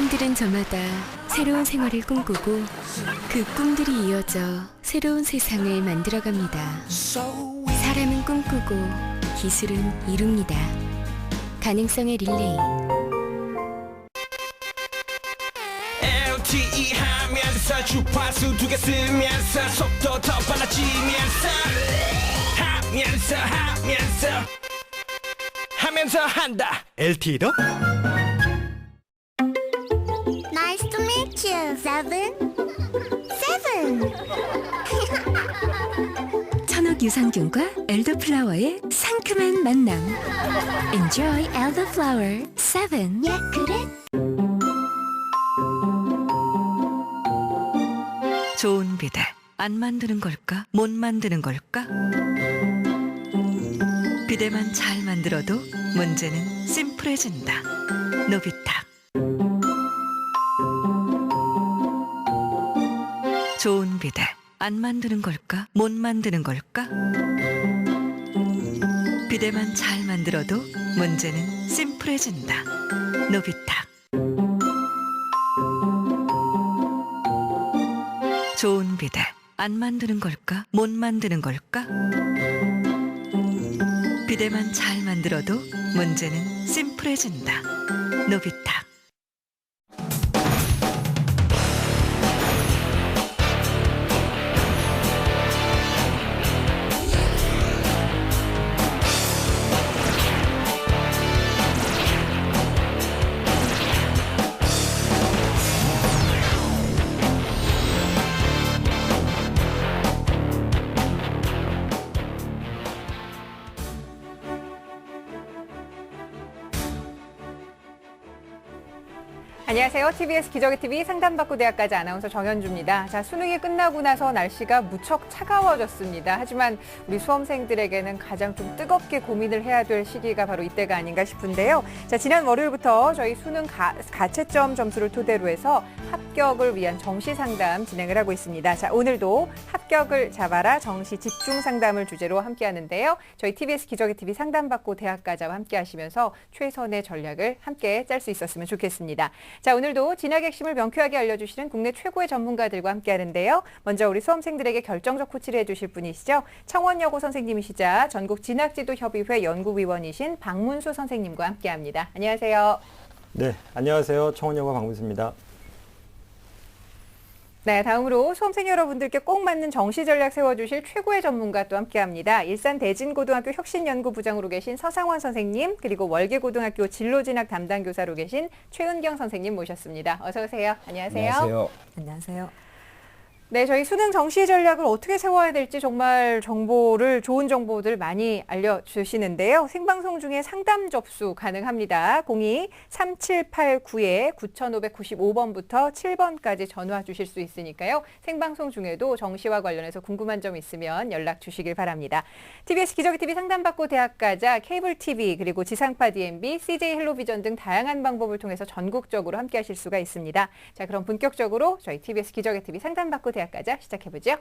사람들은 저마다 새로운 생활을 꿈꾸고 그 꿈들이 이어져 새로운 세상을 만들어갑니다. 사람은 꿈꾸고 기술은 이룹니다. 가능성의 릴레이. LTE 하면서 주파수 두 개 쓰면서 속도 더 빨라지면서 하면서 한다. LTE도 Nice to meet you, Seven. 천옥 유산균과 엘더플라워의 상큼한 만남. Enjoy Elderflower 7. 야, 그래? 좋은 비대 안 만드는 걸까? 못 만드는 걸까? 비대만 잘 만들어도 문제는 심플해진다. 노비탁. 좋은 비대 안 만드는 걸까? 못 만드는 걸까? 비대만 잘 만들어도 문제는 심플해진다. 노비탁. 좋은 비대 안 만드는 걸까? 못 만드는 걸까? 비대만 잘 만들어도 문제는 심플해진다. 노비탁. 안녕하세요. TBS 기적의 TV 상담받고 대학까지 아나운서 정현주입니다. 자, 수능이 끝나고 나서 날씨가 무척 차가워졌습니다. 하지만 우리 수험생들에게는 가장 좀 뜨겁게 고민을 해야 될 시기가 바로 이때가 아닌가 싶은데요. 자, 지난 월요일부터 저희 수능 가채점 점수를 토대로 해서 합격을 위한 정시 상담 진행을 하고 있습니다. 자, 오늘도 합격을 잡아라 정시 집중 상담을 주제로 함께 하는데요. 저희 TBS 기적의 TV 상담받고 대학가자와 함께 하시면서 최선의 전략을 함께 짤 수 있었으면 좋겠습니다. 자, 오늘도 진학의 핵심을 명쾌하게 알려주시는 국내 최고의 전문가들과 함께 하는데요. 먼저 우리 수험생들에게 결정적 코치를 해주실 분이시죠. 청원여고 선생님이시자 전국진학지도협의회 연구위원이신 박문수 선생님과 함께합니다. 안녕하세요. 네, 안녕하세요. 청원여고 박문수입니다. 네, 다음으로 수험생 여러분들께 꼭 맞는 정시 전략 세워주실 최고의 전문가 또 함께합니다. 일산 대진고등학교 혁신연구부장으로 계신 서상원 선생님, 그리고 월계고등학교 진로진학 담당 교사로 계신 최은경 선생님 모셨습니다. 어서 오세요. 안녕하세요. 안녕하세요. 안녕하세요. 네, 저희 수능 정시 전략을 어떻게 세워야 될지 정말 좋은 정보들 많이 알려주시는데요. 생방송 중에 상담 접수 가능합니다. 02-3789-9595번부터 7번까지 전화 주실 수 있으니까요. 생방송 중에도 정시와 관련해서 궁금한 점 있으면 연락 주시길 바랍니다. TBS 기적의 TV 상담받고 대학가자, 케이블 TV, 그리고 지상파 DMB, CJ 헬로비전 등 다양한 방법을 통해서 전국적으로 함께 하실 수가 있습니다. 자, 그럼 본격적으로 저희 TBS 기적의 TV 상담받고 대학가자 시작해보죠.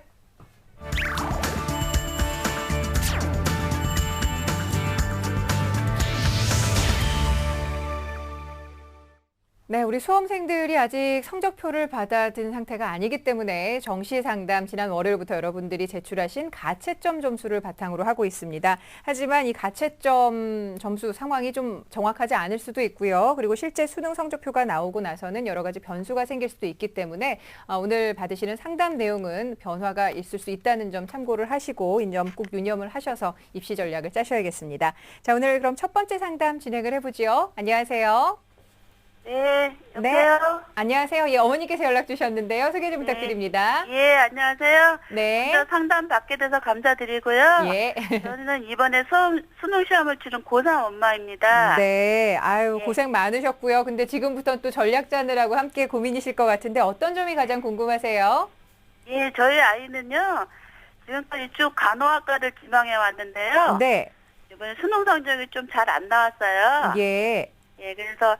네, 우리 수험생들이 아직 성적표를 받아든 상태가 아니기 때문에 정시 상담 지난 월요일부터 여러분들이 제출하신 가채점 점수를 바탕으로 하고 있습니다. 하지만 이 가채점 점수 상황이 좀 정확하지 않을 수도 있고요. 그리고 실제 수능 성적표가 나오고 나서는 여러 가지 변수가 생길 수도 있기 때문에 오늘 받으시는 상담 내용은 변화가 있을 수 있다는 점 참고를 하시고 이 점 꼭 유념을 하셔서 입시 전략을 짜셔야겠습니다. 자, 오늘 그럼 첫 번째 상담 진행을 해보지요. 안녕하세요. 네, 여보세요? 네. 안녕하세요. 예, 어머니께서 연락 주셨는데요. 소개 좀 부탁드립니다. 예, 안녕하세요. 네. 먼저 상담 받게 돼서 감사드리고요. 예. 저는 이번에 수능 시험을 치른 고3 엄마입니다. 네. 아유, 예. 고생 많으셨고요. 근데 지금부터는 또 전략 짜느라고 함께 고민이실 것 같은데 어떤 점이 가장 궁금하세요? 예, 저희 아이는요, 지금까지 쭉 간호학과를 지망해 왔는데요. 네. 이번에 수능 성적이 좀 잘 안 나왔어요. 예. 예, 그래서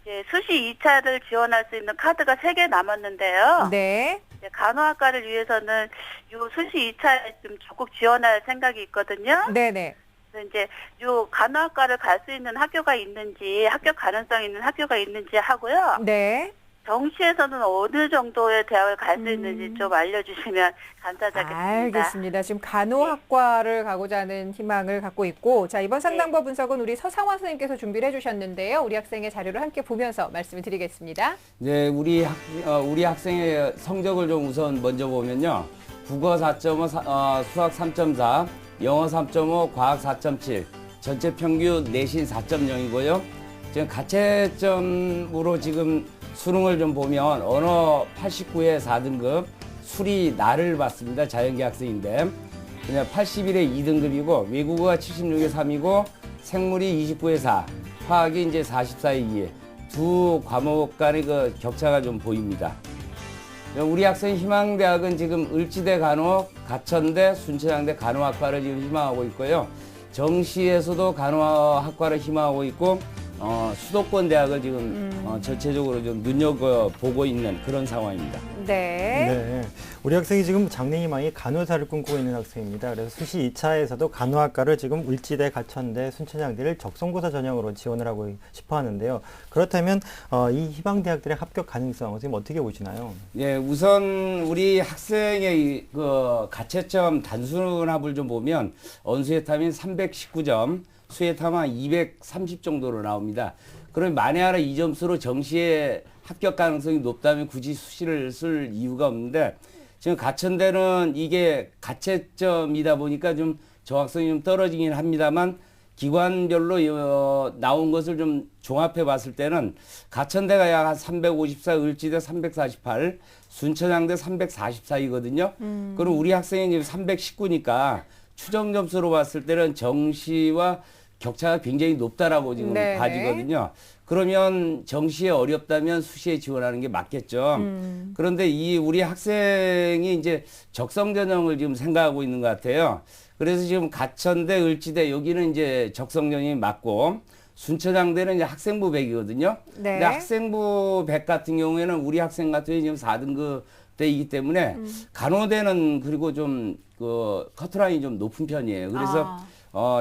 이제 수시 2차를 지원할 수 있는 카드가 3개 남았는데요. 네. 이제 간호학과를 위해서는 요 수시 2차에 좀 적극 지원할 생각이 있거든요. 네네. 그래서 이제 요 간호학과를 갈 수 있는 학교가 있는지, 합격 가능성 있는 학교가 있는지 하고요. 네. 정시에서는 어느 정도의 대학을 갈 수 있는지 좀 알려주시면 감사드리겠습니다. 알겠습니다. 지금 간호학과를 가고자 하는 희망을 갖고 있고, 자, 이번 상담과 분석은 우리 서상원 선생님께서 준비를 해주셨는데요. 우리 학생의 자료를 함께 보면서 말씀을 드리겠습니다. 네, 우리 학생의 성적을 좀 우선 먼저 보면요. 국어 4.5, 수학 3.4, 영어 3.5, 과학 4.7, 전체 평균 내신 4.0이고요. 지금 가채점으로 지금 수능을 좀 보면 언어 89에 4등급, 수리 나를 봤습니다. 자연계 학생인데. 그냥 81에 2등급이고, 외국어가 76에 3이고, 생물이 29에 4, 화학이 이제 44에 2. 두 과목 간의 그 격차가 좀 보입니다. 우리 학생 희망대학은 지금 을지대 간호, 가천대, 순천향대 간호학과를 지금 희망하고 있고요. 정시에서도 간호학과를 희망하고 있고, 수도권 대학을 지금 전체적으로 좀 눈여겨보고 있는 그런 상황입니다. 네. 네. 우리 학생이 지금 장래희망이 간호사를 꿈꾸고 있는 학생입니다. 그래서 수시 2차에서도 간호학과를 지금 을지대, 가천대, 순천향대를 적성고사 전형으로 지원을 하고 싶어 하는데요. 그렇다면 이 희망대학들의 합격 가능성 선생님 어떻게 보시나요? 예, 우선 우리 학생의 그 가채점 단순합을 좀 보면 언수에탐인 319점, 수에탐은 230 정도로 나옵니다. 그러면 만에 하나 이 점수로 정시에 합격 가능성이 높다면 굳이 수시를 쓸 이유가 없는데, 지금 가천대는 이게 가채점이다 보니까 좀 정확성이 좀 떨어지긴 합니다만, 기관별로 나온 것을 좀 종합해 봤을 때는 가천대가 약 한 354, 을지대 348, 순천향대 344이거든요. 그럼 우리 학생이 지금 319니까 추정 점수로 봤을 때는 정시와 격차가 굉장히 높다라고 지금 네네. 봐지거든요. 그러면 정시에 어렵다면 수시에 지원하는 게 맞겠죠. 그런데 이 우리 학생이 이제 적성 전형을 지금 생각하고 있는 것 같아요. 그래서 지금 가천대, 을지대 여기는 이제 적성 전형이 맞고, 순천향대는 이제 학생부 100이거든요. 네. 근데 학생부 100 같은 경우에는 우리 학생 같은 경우에 지금 4등급 대이기 때문에 간호대는 그리고 좀 그 커트라인이 좀 높은 편이에요. 그래서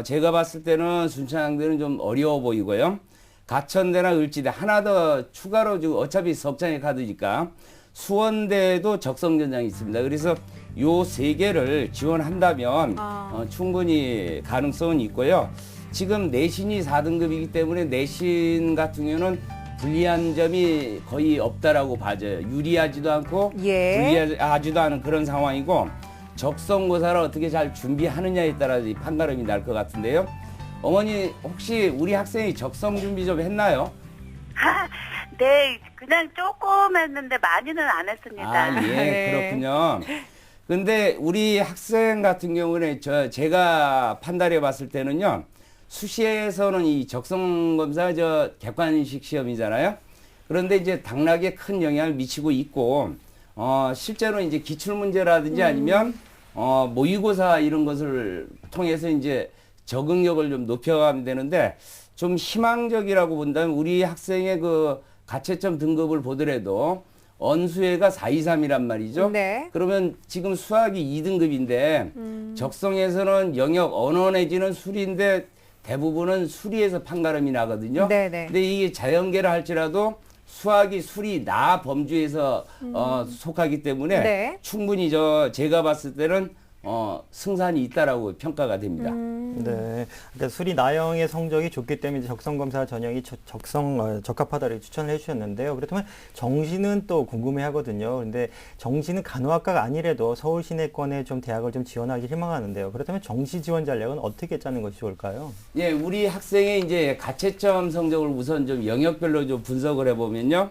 제가 봤을 때는 순천향대는 좀 어려워 보이고요. 가천대나 을지대 하나 더 추가로 지금 어차피 석장의 카드니까 수원대도 적성 전형이 있습니다. 그래서 요 세 개를 지원한다면 충분히 가능성은 있고요. 지금 내신이 4등급이기 때문에 내신 같은 경우는 불리한 점이 거의 없다라고 봐져요. 유리하지도 않고 예. 불리하지도 않은 그런 상황이고, 적성고사를 어떻게 잘 준비하느냐에 따라 판가름이 날 것 같은데요. 어머니 혹시 우리 학생이 적성 준비 좀 했나요? 네, 그냥 조금 했는데 많이는 안 했습니다. 아, 예, 네. 그렇군요. 근데 우리 학생 같은 경우는 제가 판단해 봤을 때는요, 수시에서는 이 적성검사 객관식 시험이잖아요. 그런데 이제 당락에 큰 영향을 미치고 있고, 실제로 이제 기출문제라든지 아니면, 모의고사 이런 것을 통해서 이제 적응력을 좀 높여가면 되는데, 좀 희망적이라고 본다면 우리 학생의 그 가채점 등급을 보더라도 언수회가 423이란 말이죠. 네. 그러면 지금 수학이 2등급인데 적성에서는 영역 언어 내지는 수리인데 대부분은 수리에서 판가름이 나거든요. 네네. 근데 이게 자연계라 할지라도 수학이 수리 나 범주에서 속하기 때문에 네. 충분히 제가 봤을 때는 승산이 있다라고 평가가 됩니다. 네. 그러니까 수리 나영의 성적이 좋기 때문에 이제 적성검사 전형이 적합하다고 추천을 해주셨는데요. 그렇다면 정시는 또 궁금해 하거든요. 그런데 정시는 간호학과가 아니래도 서울 시내권에 좀 대학을 좀 지원하기 희망하는데요. 그렇다면 정시 지원 전략은 어떻게 짜는 것이 좋을까요? 예, 우리 학생의 이제 가채점 성적을 우선 좀 영역별로 좀 분석을 해보면요.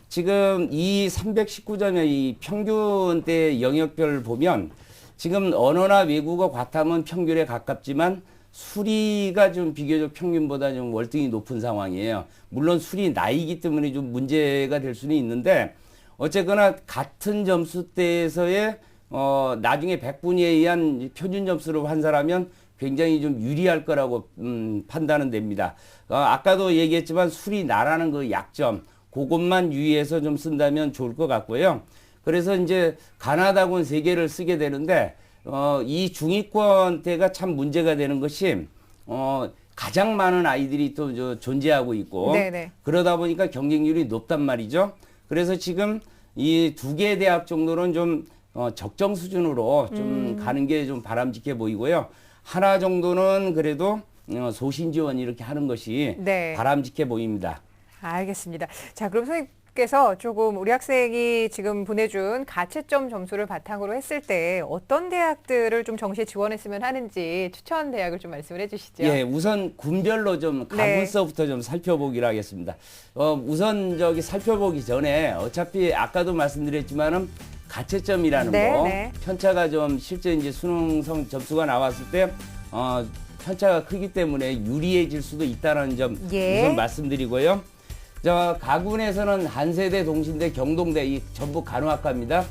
지금 이 319점의 이 평균대 영역별을 보면 지금 언어나 외국어 과탐은 평균에 가깝지만 수리가 좀 비교적 평균보다 좀 월등히 높은 상황이에요. 물론 수리 나이기 때문에 좀 문제가 될 수는 있는데 어쨌거나 같은 점수대에서의 나중에 100분위에 의한 표준 점수를 환산하면 굉장히 좀 유리할 거라고 판단은 됩니다. 아까도 얘기했지만 수리 나라는 그 약점 그것만 유의해서 좀 쓴다면 좋을 것 같고요. 그래서 이제 가나다군 3개를 쓰게 되는데 이 중위권 때가 참 문제가 되는 것이 가장 많은 아이들이 또 존재하고 있고 네네. 그러다 보니까 경쟁률이 높단 말이죠. 그래서 지금 이 두 개 대학 정도는 좀 적정 수준으로 좀 가는 게 좀 바람직해 보이고요. 하나 정도는 그래도 소신 지원 이렇게 하는 것이 네. 바람직해 보입니다. 알겠습니다. 자, 그럼 선생님께서 조금 우리 학생이 지금 보내준 가채점 점수를 바탕으로 했을 때 어떤 대학들을 좀 정시에 지원했으면 하는지 추천 대학을 좀 말씀을 해주시죠. 예, 우선 군별로 좀 네. 가문서부터 좀 살펴보기로 하겠습니다. 우선 살펴보기 전에 어차피 아까도 말씀드렸지만은 가채점이라는 네, 거 네. 편차가 좀 실제 이제 수능 점수가 나왔을 때 편차가 크기 때문에 유리해질 수도 있다는 점 예. 우선 말씀드리고요. 가군에서는 한세대, 동신대, 경동대 이 전부 간호학과입니다.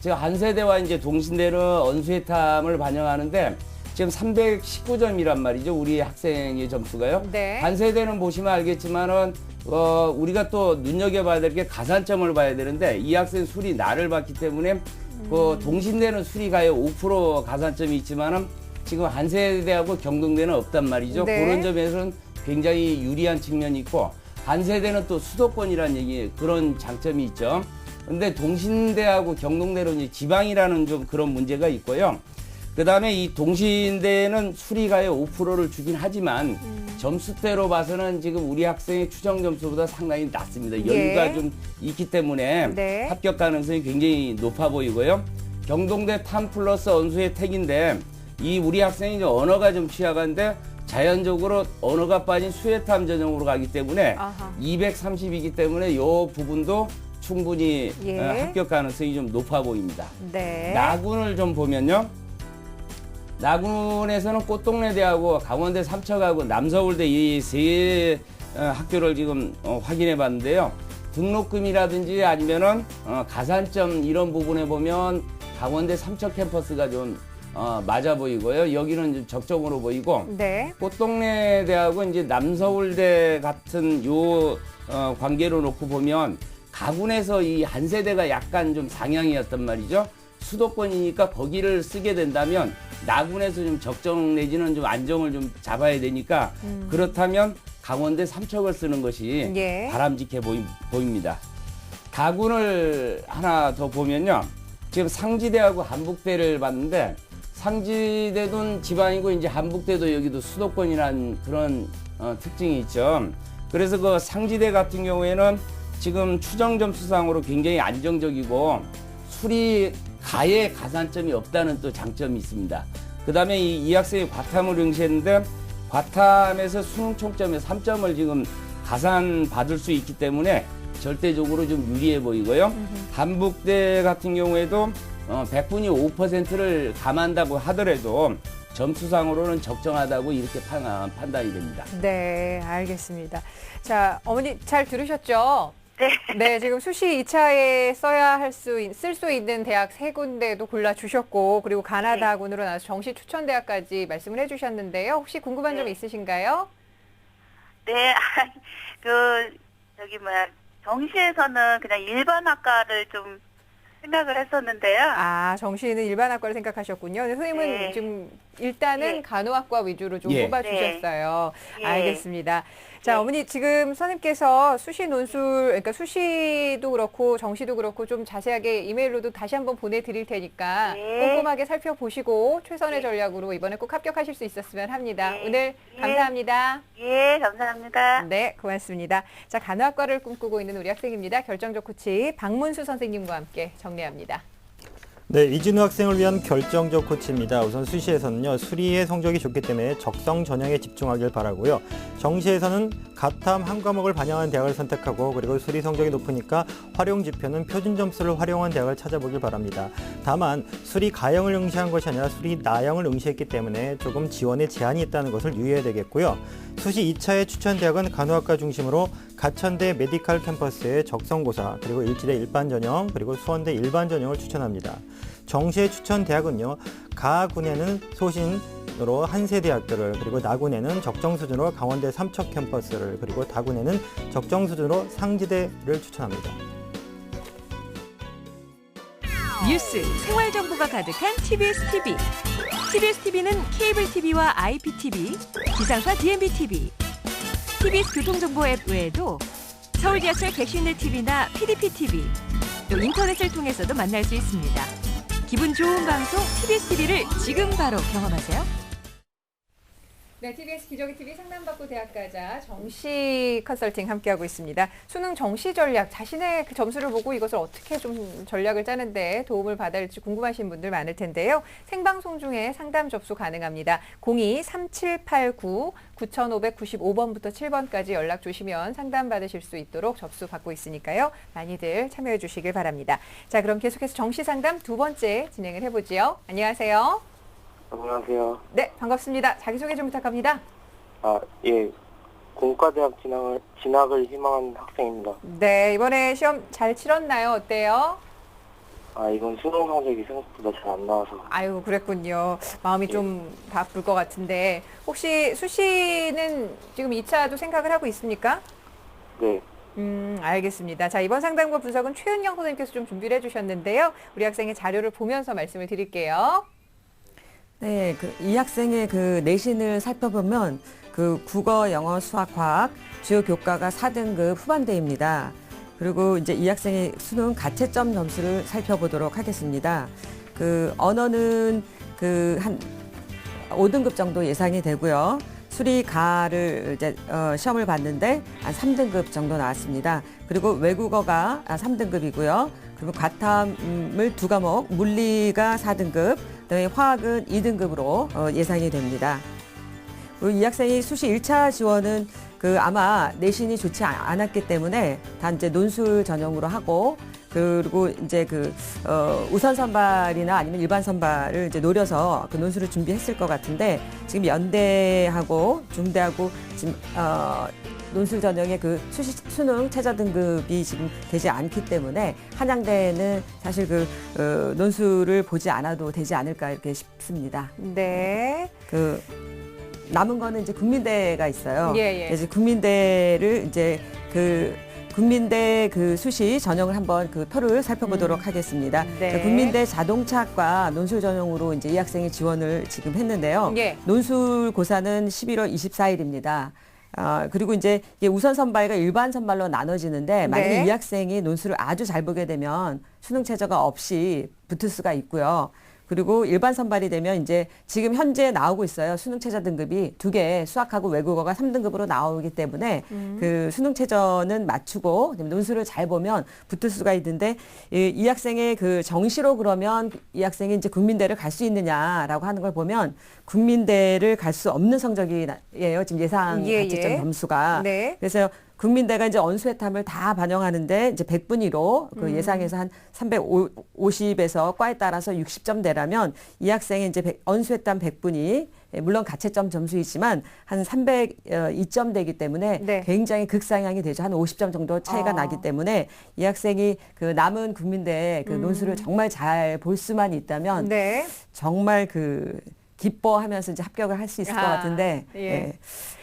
한세대와 이제 동신대는 언수회탐을 반영하는데 지금 319점이란 말이죠. 우리 학생의 점수가요. 네. 한세대는 보시면 알겠지만은 우리가 또 눈여겨봐야 될 게 가산점을 봐야 되는데 이 학생 수리 나를 봤기 때문에 동신대는 수리가요 5% 가산점이 있지만은 지금 한세대하고 경동대는 없단 말이죠. 네. 그런 점에서는 굉장히 유리한 측면이 있고 한세대는 또 수도권이라는 그런 장점이 있죠. 근데 동신대하고 경동대는 이제 지방이라는 좀 그런 문제가 있고요. 그 다음에 이 동신대는 수리가요 5%를 주긴 하지만 점수대로 봐서는 지금 우리 학생의 추정 점수보다 상당히 낮습니다. 여유가 예. 좀 있기 때문에 네. 합격 가능성이 굉장히 높아 보이고요. 경동대 탐 플러스 언수의 택인데 이 우리 학생이 이제 언어가 좀 취약한데 자연적으로 언어가 빠진 수혜탐 전형으로 가기 때문에 아하. 230이기 때문에 이 부분도 충분히 예. 합격 가능성이 좀 높아 보입니다. 네. 나군을 좀 보면요. 나군에서는 꽃동네대하고 강원대 삼척하고 남서울대 이 세 학교를 지금 확인해 봤는데요. 등록금이라든지 아니면은 가산점 이런 부분에 보면 강원대 삼척 캠퍼스가 좀 맞아 보이고요. 여기는 좀 적정으로 보이고 네. 꽃동네 대하고 이제 남서울대 같은 관계로 놓고 보면 가군에서 이 한세대가 약간 좀 상향이었단 말이죠. 수도권이니까 거기를 쓰게 된다면 나군에서 좀 적정 내지는 좀 안정을 좀 잡아야 되니까 그렇다면 강원대 삼척을 쓰는 것이 예. 바람직해 보입니다. 가군을 하나 더 보면요. 지금 상지대하고 한북대를 봤는데 상지대도 지방이고 이제 한북대도 여기도 수도권이라는 그런 특징이 있죠. 그래서 그 상지대 같은 경우에는 지금 추정 점수상으로 굉장히 안정적이고 수리 가에 가산점이 없다는 또 장점이 있습니다. 그 다음에 이 학생이 과탐을 응시했는데 과탐에서 수능 총점에 3점을 지금 가산 받을 수 있기 때문에 절대적으로 좀 유리해 보이고요. 한북대 같은 경우에도 100분이 5%를 감한다고 하더라도 점수상으로는 적정하다고 이렇게 판단이 됩니다. 네, 알겠습니다. 자, 어머니 잘 들으셨죠? 네. 네, 지금 수시 2차에 쓸 수 있는 대학 3군데도 골라주셨고, 그리고 가나다 학원으로 나와서 정시 추천 대학까지 말씀을 해주셨는데요. 혹시 궁금한 점 있으신가요? 네, 정시에서는 그냥 일반 학과를 좀 생각을 했었는데요. 아, 정시는 일반 학과를 생각하셨군요. 선생님은 네. 지금 일단은 네. 간호학과 위주로 좀 예. 뽑아주셨어요. 네. 알겠습니다. 자, 네. 어머니 지금 선생님께서 수시 논술, 그러니까 수시도 그렇고 정시도 그렇고 좀 자세하게 이메일로도 다시 한번 보내드릴 테니까 네. 꼼꼼하게 살펴보시고 최선의 네. 전략으로 이번에 꼭 합격하실 수 있었으면 합니다. 네. 오늘 네. 감사합니다. 예, 감사합니다. 네, 고맙습니다. 자, 간호학과를 꿈꾸고 있는 우리 학생입니다. 결정적 코치 박문수 선생님과 함께 정리합니다. 네, 이진우 학생을 위한 결정적 코치입니다. 우선 수시에서는요, 수리의 성적이 좋기 때문에 적성 전형에 집중하길 바라고요. 정시에서는 가탐 한 과목을 반영한 대학을 선택하고 그리고 수리 성적이 높으니까 활용 지표는 표준 점수를 활용한 대학을 찾아보길 바랍니다. 다만 수리 가형을 응시한 것이 아니라 수리 나형을 응시했기 때문에 조금 지원에 제한이 있다는 것을 유의해야 되겠고요. 수시 2차의 추천 대학은 간호학과 중심으로 가천대 메디칼 캠퍼스의 적성고사, 그리고 일지대 일반 전형, 그리고 수원대 일반 전형을 추천합니다. 정시의 추천 대학은요, 가군에는 소신으로 한세대학교를, 그리고 나군에는 적정 수준으로 강원대 삼척 캠퍼스를, 그리고 다군에는 적정 수준으로 상지대를 추천합니다. 뉴스, 생활 정보가 가득한 TBS TV. TBS TV는 케이블 TV와 IPTV, 지상파 DMB TV, TBS 교통정보 앱 외에도 서울지하철 객실내 TV나 PDP TV, 또 인터넷을 통해서도 만날 수 있습니다. 기분 좋은 방송 TBS TV를 지금 바로 경험하세요. 네, TBS 기저귀 TV 상담받고 대학가자 정시 컨설팅 함께하고 있습니다. 수능 정시 전략, 자신의 그 점수를 보고 이것을 어떻게 좀 전략을 짜는데 도움을 받을지 궁금하신 분들 많을 텐데요. 생방송 중에 상담 접수 가능합니다. 02-3789-9595번부터 7번까지 연락 주시면 상담 받으실 수 있도록 접수 받고 있으니까요. 많이들 참여해 주시길 바랍니다. 자, 그럼 계속해서 정시 상담 두 번째 진행을 해보지요. 안녕하세요. 안녕하세요. 네, 반갑습니다. 자기소개 좀 부탁합니다. 예. 공과대학 진학을 희망하는 학생입니다. 네, 이번에 시험 잘 치렀나요? 어때요? 이건 수능 성적이 생각보다 잘 안 나와서. 아유, 그랬군요. 마음이 좀 바쁠 것 같은데. 혹시 수시는 지금 2차도 생각을 하고 있습니까? 네. 알겠습니다. 자, 이번 상담과 분석은 최은영 선생님께서 좀 준비를 해주셨는데요. 우리 학생의 자료를 보면서 말씀을 드릴게요. 네, 이 학생의 그 내신을 살펴보면 그 국어, 영어, 수학, 과학 주요 교과가 4등급 후반대입니다. 그리고 이제 이 학생의 수능 가채점 점수를 살펴보도록 하겠습니다. 그 언어는 그 한 5등급 정도 예상이 되고요. 수리, 가를 이제 시험을 봤는데 한 3등급 정도 나왔습니다. 그리고 외국어가 3등급이고요. 그리고 과탐을 2과목, 물리가 4등급, 그다음에 화학은 2등급으로 예상이 됩니다. 그리고 이 학생이 수시 1차 지원은 그 아마 내신이 좋지 않았기 때문에 다 이제 논술 전형으로 하고, 그리고 이제 그 우선 선발이나 아니면 일반 선발을 이제 노려서 그 논술을 준비했을 것 같은데, 지금 연대하고 중대하고 지금 논술 전형의 그 수능 최저 등급이 지금 되지 않기 때문에 한양대는 사실 그 논술을 보지 않아도 되지 않을까 이렇게 싶습니다. 네. 그 남은 거는 이제 국민대가 있어요. 예, 예. 이제 국민대를 이제 그 국민대 그 수시 전형을 한번 그 표를 살펴보도록 하겠습니다. 네. 국민대 자동차과 논술 전형으로 이제 이 학생이 지원을 지금 했는데요. 예. 논술 고사는 11월 24일입니다. 그리고 이제 우선 선발과 일반 선발로 나눠지는데, 만약에 네. 이 학생이 논술을 아주 잘 보게 되면 수능 최저가 없이 붙을 수가 있고요. 그리고 일반 선발이 되면 이제 지금 현재 나오고 있어요. 수능 최저 등급이 2개, 수학하고 외국어가 3등급으로 나오기 때문에 그 수능 최저는 맞추고 논술을 잘 보면 붙을 수가 있는데, 이 학생의 그 정시로 그러면 이 학생이 이제 국민대를 갈 수 있느냐라고 하는 걸 보면 국민대를 갈 수 없는 성적이에요. 지금 예상 가채점 점수가. 네. 그래서 국민대가 이제 언수회탐을 다 반영하는데 이제 100분위로 그 예상에서 한 350에서 과에 따라서 60점대라면 이 학생이 이제 언수회탐 100분위, 물론 가채점 점수이지만 한 302점 되기 때문에 네. 굉장히 극상향이 되죠. 한 50점 정도 차이가 나기 때문에 이 학생이 그 남은 국민대 그 논술을 정말 잘 볼 수만 있다면 네. 정말 그 기뻐하면서 이제 합격을 할 수 있을 것 같은데, 예.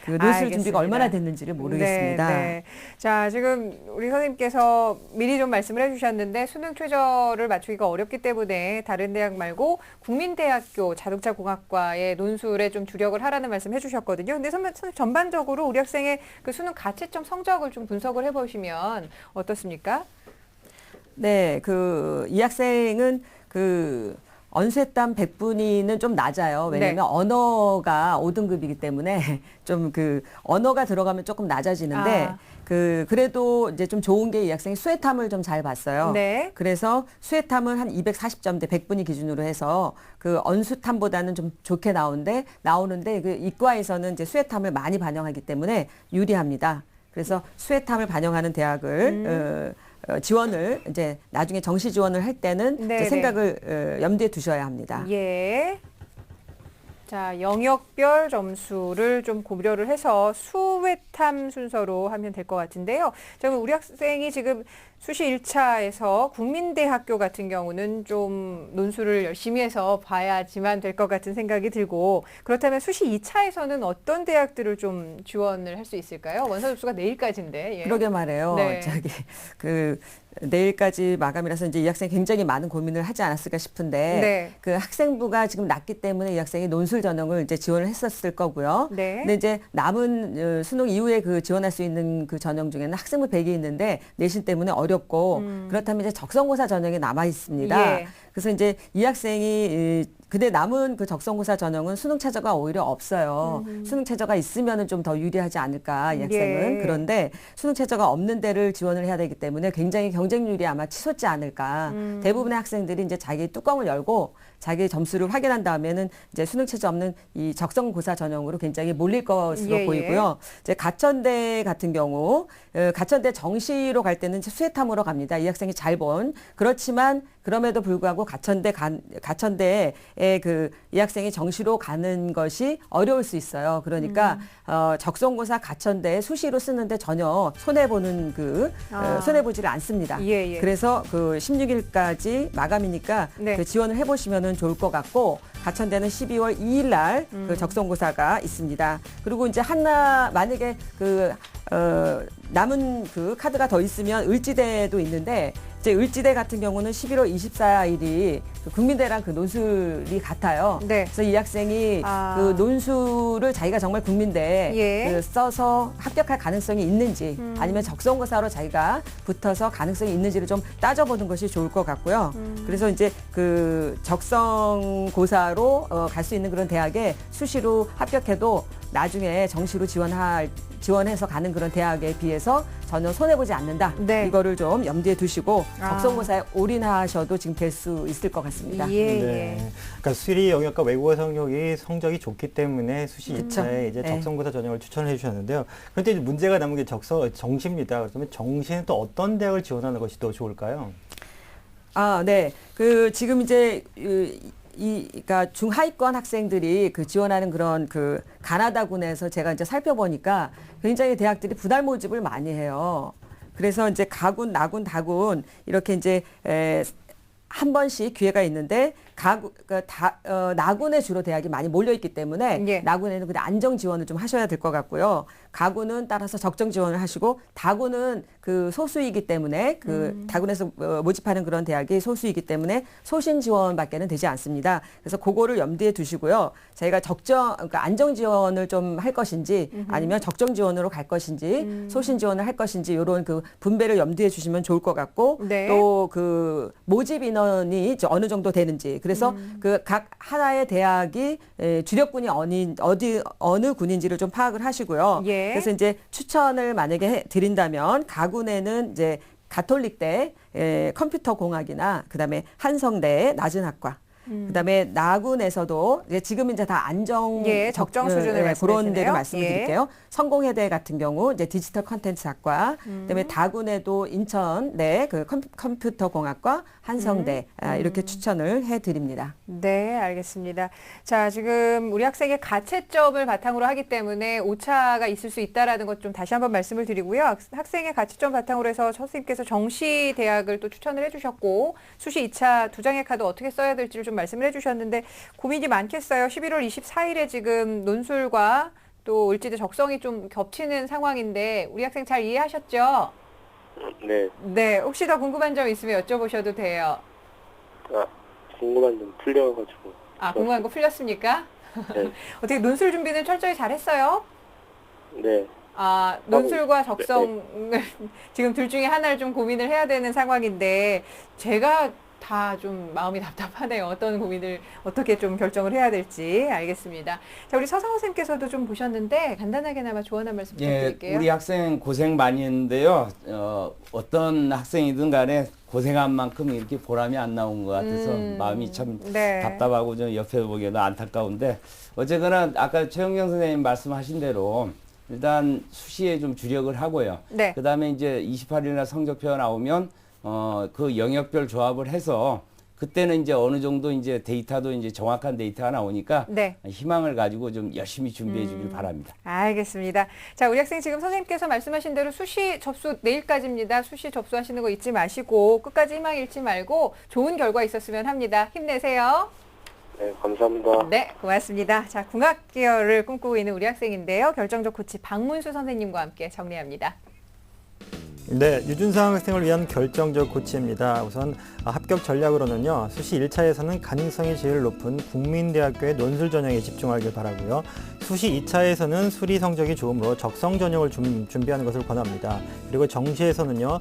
그 논술 알겠습니다. 준비가 얼마나 됐는지를 모르겠습니다. 네, 네. 자, 지금 우리 선생님께서 미리 좀 말씀을 해주셨는데 수능 최저를 맞추기가 어렵기 때문에 다른 대학 말고 국민대학교 자동차공학과의 논술에 좀 주력을 하라는 말씀 해주셨거든요. 근데 선생님 전반적으로 우리 학생의 그 수능 가채점 성적을 좀 분석을 해보시면 어떻습니까? 네, 이 학생은 언수회탐 100분위는 좀 낮아요. 왜냐면 네. 언어가 5등급이기 때문에 좀 언어가 들어가면 조금 낮아지는데, 그래도 이제 좀 좋은 게 이 학생이 수회탐을 좀 잘 봤어요. 네. 그래서 수회탐은 한 240점대 100분위 기준으로 해서 그 언수탐보다는 좀 좋게 나오는데 그 이과에서는 이제 수회탐을 많이 반영하기 때문에 유리합니다. 그래서 수회탐을 반영하는 대학을 지원을 이제 나중에 정시 지원을 할 때는 이제 생각을 염두에 두셔야 합니다. 예. 자, 영역별 점수를 좀 고려를 해서 수회탐 순서로 하면 될 것 같은데요. 자, 그럼 우리 학생이 지금 수시 1차에서 국민대학교 같은 경우는 좀 논술을 열심히 해서 봐야지만 될 것 같은 생각이 들고, 그렇다면 수시 2차에서는 어떤 대학들을 좀 지원을 할 수 있을까요? 원서 접수가 내일까지인데. 예. 그러게 말해요. 네. 내일까지 마감이라서 이제 이 학생이 굉장히 많은 고민을 하지 않았을까 싶은데, 네. 그 학생부가 지금 낮기 때문에 이 학생이 논술 논술 전형을 이제 지원을 했었을 거고요. 네. 근데 이제 남은 수능 이후에 그 지원할 수 있는 그 전형 중에는 학생부 100이 있는데 내신 때문에 어렵고 그렇다면 이제 적성고사 전형이 남아 있습니다. 예. 그래서 이제 이 학생이 근데 남은 그 적성고사 전형은 수능 최저가 오히려 없어요. 수능 최저가 있으면은 좀 더 유리하지 않을까 이 학생은. 예. 그런데 수능 최저가 없는 데를 지원을 해야 되기 때문에 굉장히 경쟁률이 아마 치솟지 않을까. 대부분의 학생들이 이제 자기 뚜껑을 열고 자기 점수를 확인한 다음에는 이제 수능 최저 없는 이 적성고사 전형으로 굉장히 몰릴 것으로 예, 보이고요. 이제 가천대 같은 경우 가천대 정시로 갈 때는 수혜탐으로 갑니다. 이 학생이 잘 본. 그렇지만 그럼에도 불구하고 가천대에 그 이 학생이 정시로 가는 것이 어려울 수 있어요. 그러니까 적성고사 가천대에 수시로 쓰는데 전혀 손해 보는 손해 보지를 않습니다. 예, 예. 그래서 그 16일까지 마감이니까 네. 그 지원을 해보시면은 좋을 것 같고 가천대는 12월 2일 날 그 적성고사가 있습니다. 그리고 이제 만약에 남은 그 카드가 더 있으면 을지대도 있는데 이제 을지대 같은 경우는 11월 24일이 국민대랑 그 논술이 같아요. 네. 그래서 이 학생이 그 논술을 자기가 정말 국민대에 예. 써서 합격할 가능성이 있는지 아니면 적성고사로 자기가 붙어서 가능성이 있는지를 좀 따져보는 것이 좋을 것 같고요. 그래서 이제 그 적성고사로 갈 수 있는 그런 대학에 수시로 합격해도 나중에 정시로 지원해서 가는 그런 대학에 비해서 전혀 손해보지 않는다. 네. 이거를 좀 염두에 두시고 적성고사에 올인하셔도 지금 될 수 있을 것 같습니다. 예, 네. 예. 그러니까 수리 영역과 외국어 성적이 좋기 때문에 수시 그쵸. 2차에 이제 네. 적성고사 전형을 추천해 주셨는데요. 그런데 이제 문제가 남은 게 정시입니다. 그렇다면 정시는 또 어떤 대학을 지원하는 것이 더 좋을까요? 네. 지금 이제 그러니까 중하위권 학생들이 지원하는 그런 가나다군에서 제가 이제 살펴보니까 굉장히 대학들이 분할 모집을 많이 해요. 그래서 이제 가군, 나군, 다군 이렇게 이제 한 번씩 기회가 있는데 나군에 주로 대학이 많이 몰려 있기 때문에 예. 나군에는 그냥 안정 지원을 좀 하셔야 될 것 같고요. 가군은 따라서 적정 지원을 하시고 다군은 소수이기 때문에 다군에서 모집하는 그런 대학이 소수이기 때문에 소신 지원밖에는 되지 않습니다. 그래서 그거를 염두에 두시고요. 저희가 그러니까 안정 지원을 좀 할 것인지 아니면 적정 지원으로 갈 것인지 소신 지원을 할 것인지 이런 분배를 염두에 주시면 좋을 것 같고 네. 또 모집 인원이 어느 정도 되는지 그래서 각 하나의 대학이 주력군이 어느 군인지를 좀 파악을 하시고요. 예. 그래서 이제 추천을 만약에 드린다면 가군에는 이제 가톨릭대 컴퓨터공학이나 그다음에 한성대 낮은 학과 그다음에 나군에서도 지금 이제 다 안정 적정 수준을 그런 말씀하시네요. 데를 말씀을 드릴게요. 성공회대 같은 경우 이제 디지털 컨텐츠학과 그다음에 다군에도 인천대 컴퓨터공학과 한성대 이렇게 추천을 해드립니다. 네, 알겠습니다. 자, 지금 우리 학생의 가채점을 바탕으로 하기 때문에 오차가 있을 수 있다라는 것 좀 다시 한번 말씀을 드리고요. 학생의 가채점 바탕으로 해서 선생님께서 정시 대학을 또 추천을 해주셨고 수시 2차 두 장의 카드 어떻게 써야 될지를 좀 말씀을 해주셨는데 고민이 많겠어요. 11월 24일에 지금 논술과 또 을지대 적성이 좀 겹치는 상황인데 우리 학생 잘 이해하셨죠? 네. 네, 혹시 더 궁금한 점 있으면 여쭤보셔도 돼요. 궁금한 점 풀려가지고. 궁금한 거 풀렸습니까? 네. 어떻게 논술 준비는 철저히 잘했어요? 네. 논술과 적성을 지금 둘 중에 하나를 좀 고민을 해야 되는 상황인데 제가 다 좀 마음이 답답하네요. 어떤 고민을 어떻게 좀 결정을 해야 될지 알겠습니다. 자, 우리 서상호 선생님께서도 좀 보셨는데 간단하게나마 조언 한 말씀 부탁드릴게요. 우리 학생 고생 많이 했는데요. 어떤 학생이든 간에 고생한 만큼 이렇게 보람이 안 나온 것 같아서 마음이 참 네. 답답하고 좀 옆에 보기에도 안타까운데 어쨌거나 아까 최영경 선생님 말씀하신 대로 일단 수시에 좀 주력을 하고요. 네. 그 다음에 이제 28일날 성적표가 나오면 그 영역별 조합을 해서 그때는 이제 어느 정도 이제 데이터도 이제 정확한 데이터가 나오니까 네. 희망을 가지고 좀 열심히 준비해 주길 바랍니다. 알겠습니다. 자, 우리 학생 지금 선생님께서 말씀하신 대로 수시 접수 내일까지입니다. 수시 접수하시는 거 잊지 마시고 끝까지 희망 잃지 말고 좋은 결과 있었으면 합니다. 힘내세요. 네, 감사합니다. 네, 고맙습니다. 자, 궁합 계열을 꿈꾸고 있는 우리 학생인데요. 결정적 코치 박문수 선생님과 함께 정리합니다. 네, 유준상 학생을 위한 결정적 고치입니다. 우선 합격 전략으로는요. 수시 1차에서는 가능성이 제일 높은 국민대학교의 논술 전형에 집중하길 바라고요. 수시 2차에서는 수리 성적이 좋으므로 적성 전형을 준비하는 것을 권합니다. 그리고 정시에서는요.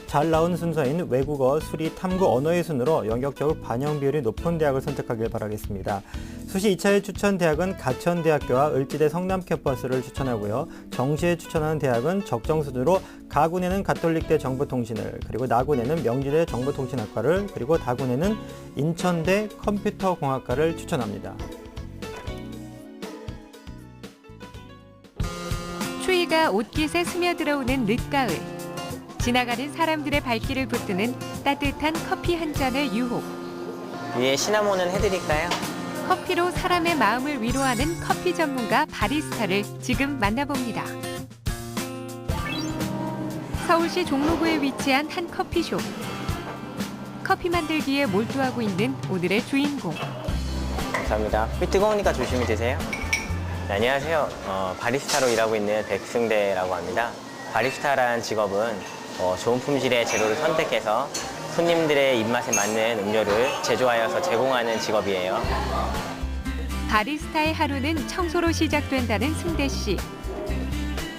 잘 나온 순서인 외국어, 수리, 탐구, 언어의 순으로 연격적으로 반영 비율이 높은 대학을 선택하길 바라겠습니다. 수시 2차의 추천 대학은 가천대학교와 을지대 성남캠퍼스를 추천하고요. 정시에 추천하는 대학은 적정 순으로 가군에는 가톨릭대 정보통신을, 그리고 나군에는 명지대 정보통신학과를, 그리고 다군에는 인천대 컴퓨터공학과를 추천합니다. 추위가 옷깃에 스며들어오는 늦가을. 지나가는 사람들의 발길을 붙드는 따뜻한 커피 한 잔의 유혹. 위에 시나몬은 해드릴까요? 커피로 사람의 마음을 위로하는 커피 전문가 바리스타를 지금 만나봅니다. 서울시 종로구에 위치한 한 커피숍. 커피 만들기에 몰두하고 있는 오늘의 주인공. 감사합니다. 뜨거우니까 조심히 드세요. 네, 안녕하세요. 바리스타로 일하고 있는 백승대라고 합니다. 바리스타라는 직업은 좋은 품질의 재료를 선택해서 손님들의 입맛에 맞는 음료를 제조하여서 제공하는 직업이에요. 바리스타의 하루는 청소로 시작된다는 승대 씨.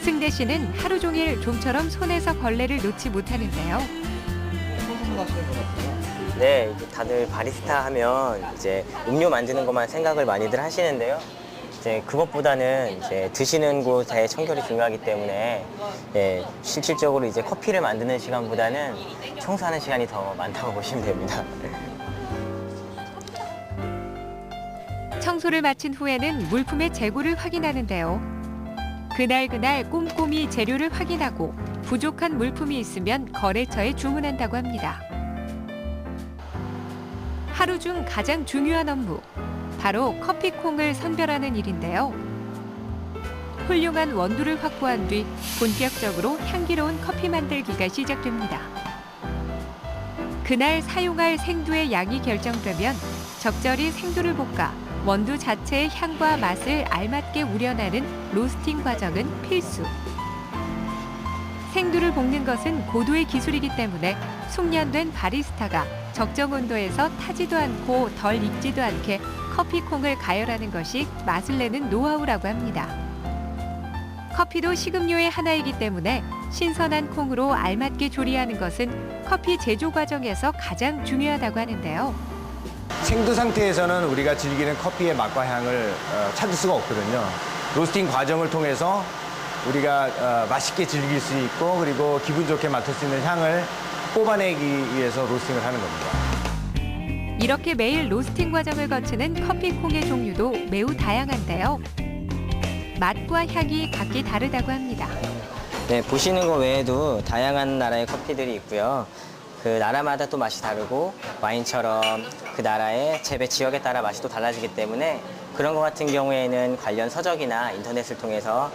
승대 씨는 하루 종일 좀처럼 손에서 걸레를 놓지 못하는데요. 네, 다들 바리스타 하면 이제 음료 만드는 것만 생각을 많이들 하시는데요. 이제 그것보다는 이제 드시는 곳의 청결이 중요하기 때문에 실질적으로 이제 커피를 만드는 시간보다는 청소하는 시간이 더 많다고 보시면 됩니다. 청소를 마친 후에는 물품의 재고를 확인하는데요. 그날 꼼꼼히 재료를 확인하고 부족한 물품이 있으면 거래처에 주문한다고 합니다. 하루 중 가장 중요한 업무, 바로 커피콩을 선별하는 일인데요. 훌륭한 원두를 확보한 뒤 본격적으로 향기로운 커피 만들기가 시작됩니다. 그날 사용할 생두의 양이 결정되면 적절히 생두를 볶아 원두 자체의 향과 맛을 알맞게 우려내는 로스팅 과정은 필수. 생두를 볶는 것은 고도의 기술이기 때문에 숙련된 바리스타가 적정 온도에서 타지도 않고 덜 익지도 않게 커피콩을 가열하는 것이 맛을 내는 노하우라고 합니다. 커피도 식음료의 하나이기 때문에 신선한 콩으로 알맞게 조리하는 것은 커피 제조 과정에서 가장 중요하다고 하는데요. 생두 상태에서는 우리가 즐기는 커피의 맛과 향을 찾을 수가 없거든요. 로스팅 과정을 통해서 우리가 맛있게 즐길 수 있고 그리고 기분 좋게 맡을 수 있는 향을 뽑아내기 위해서 로스팅을 하는 겁니다. 이렇게 매일 로스팅 과정을 거치는 커피콩의 종류도 매우 다양한데요. 맛과 향이 각기 다르다고 합니다. 네, 보시는 거 외에도 다양한 나라의 커피들이 있고요. 그 나라마다 또 맛이 다르고 와인처럼 그 나라의 재배 지역에 따라 맛이 또 달라지기 때문에 그런 것 같은 경우에는 관련 서적이나 인터넷을 통해서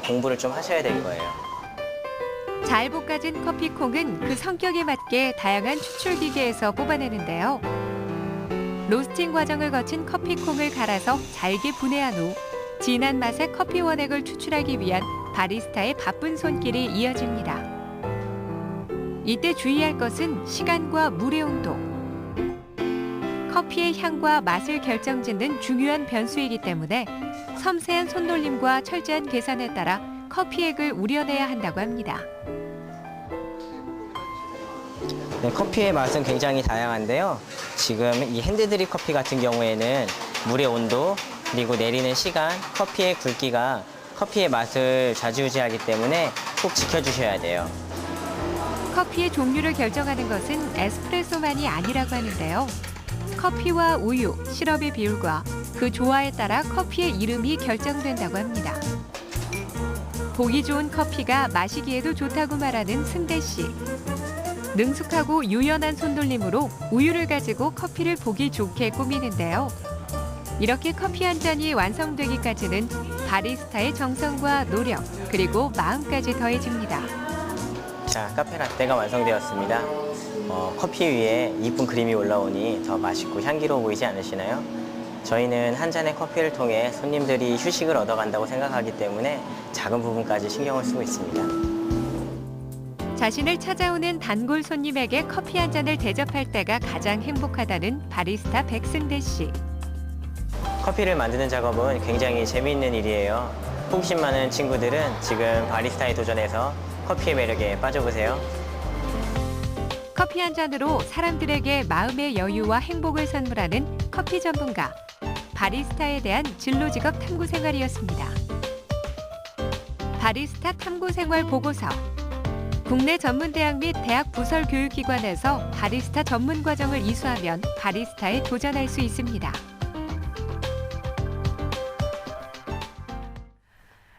공부를 좀 하셔야 될 거예요. 잘 볶아진 커피콩은 그 성격에 맞게 다양한 추출 기계에서 뽑아내는데요. 로스팅 과정을 거친 커피콩을 갈아서 잘게 분해한 후 진한 맛의 커피 원액을 추출하기 위한 바리스타의 바쁜 손길이 이어집니다. 이때 주의할 것은 시간과 물의 온도. 커피의 향과 맛을 결정짓는 중요한 변수이기 때문에 섬세한 손놀림과 철저한 계산에 따라 커피액을 우려내야 한다고 합니다. 네, 커피의 맛은 굉장히 다양한데요. 지금 이 핸드드립 커피 같은 경우에는 물의 온도, 그리고 내리는 시간, 커피의 굵기가 커피의 맛을 좌지우지하기 때문에 꼭 지켜주셔야 돼요. 커피의 종류를 결정하는 것은 에스프레소만이 아니라고 하는데요. 커피와 우유, 시럽의 비율과 그 조화에 따라 커피의 이름이 결정된다고 합니다. 보기 좋은 커피가 마시기에도 좋다고 말하는 승대 씨. 능숙하고 유연한 손놀림으로 우유를 가지고 커피를 보기 좋게 꾸미는데요. 이렇게 커피 한 잔이 완성되기까지는 바리스타의 정성과 노력, 그리고 마음까지 더해집니다. 자, 카페라떼가 완성되었습니다. 커피 위에 이쁜 그림이 올라오니 더 맛있고 향기로워 보이지 않으시나요? 저희는 한 잔의 커피를 통해 손님들이 휴식을 얻어간다고 생각하기 때문에 작은 부분까지 신경을 쓰고 있습니다. 자신을 찾아오는 단골 손님에게 커피 한 잔을 대접할 때가 가장 행복하다는 바리스타 백승대 씨. 커피를 만드는 작업은 굉장히 재미있는 일이에요. 호기심 많은 친구들은 지금 바리스타에 도전해서 커피의 매력에 빠져보세요. 커피 한 잔으로 사람들에게 마음의 여유와 행복을 선물하는 커피 전문가. 바리스타에 대한 진로 직업 탐구 생활이었습니다. 바리스타 탐구 생활 보고서. 국내 전문대학 및 대학 부설 교육기관에서 바리스타 전문 과정을 이수하면 바리스타에 도전할 수 있습니다.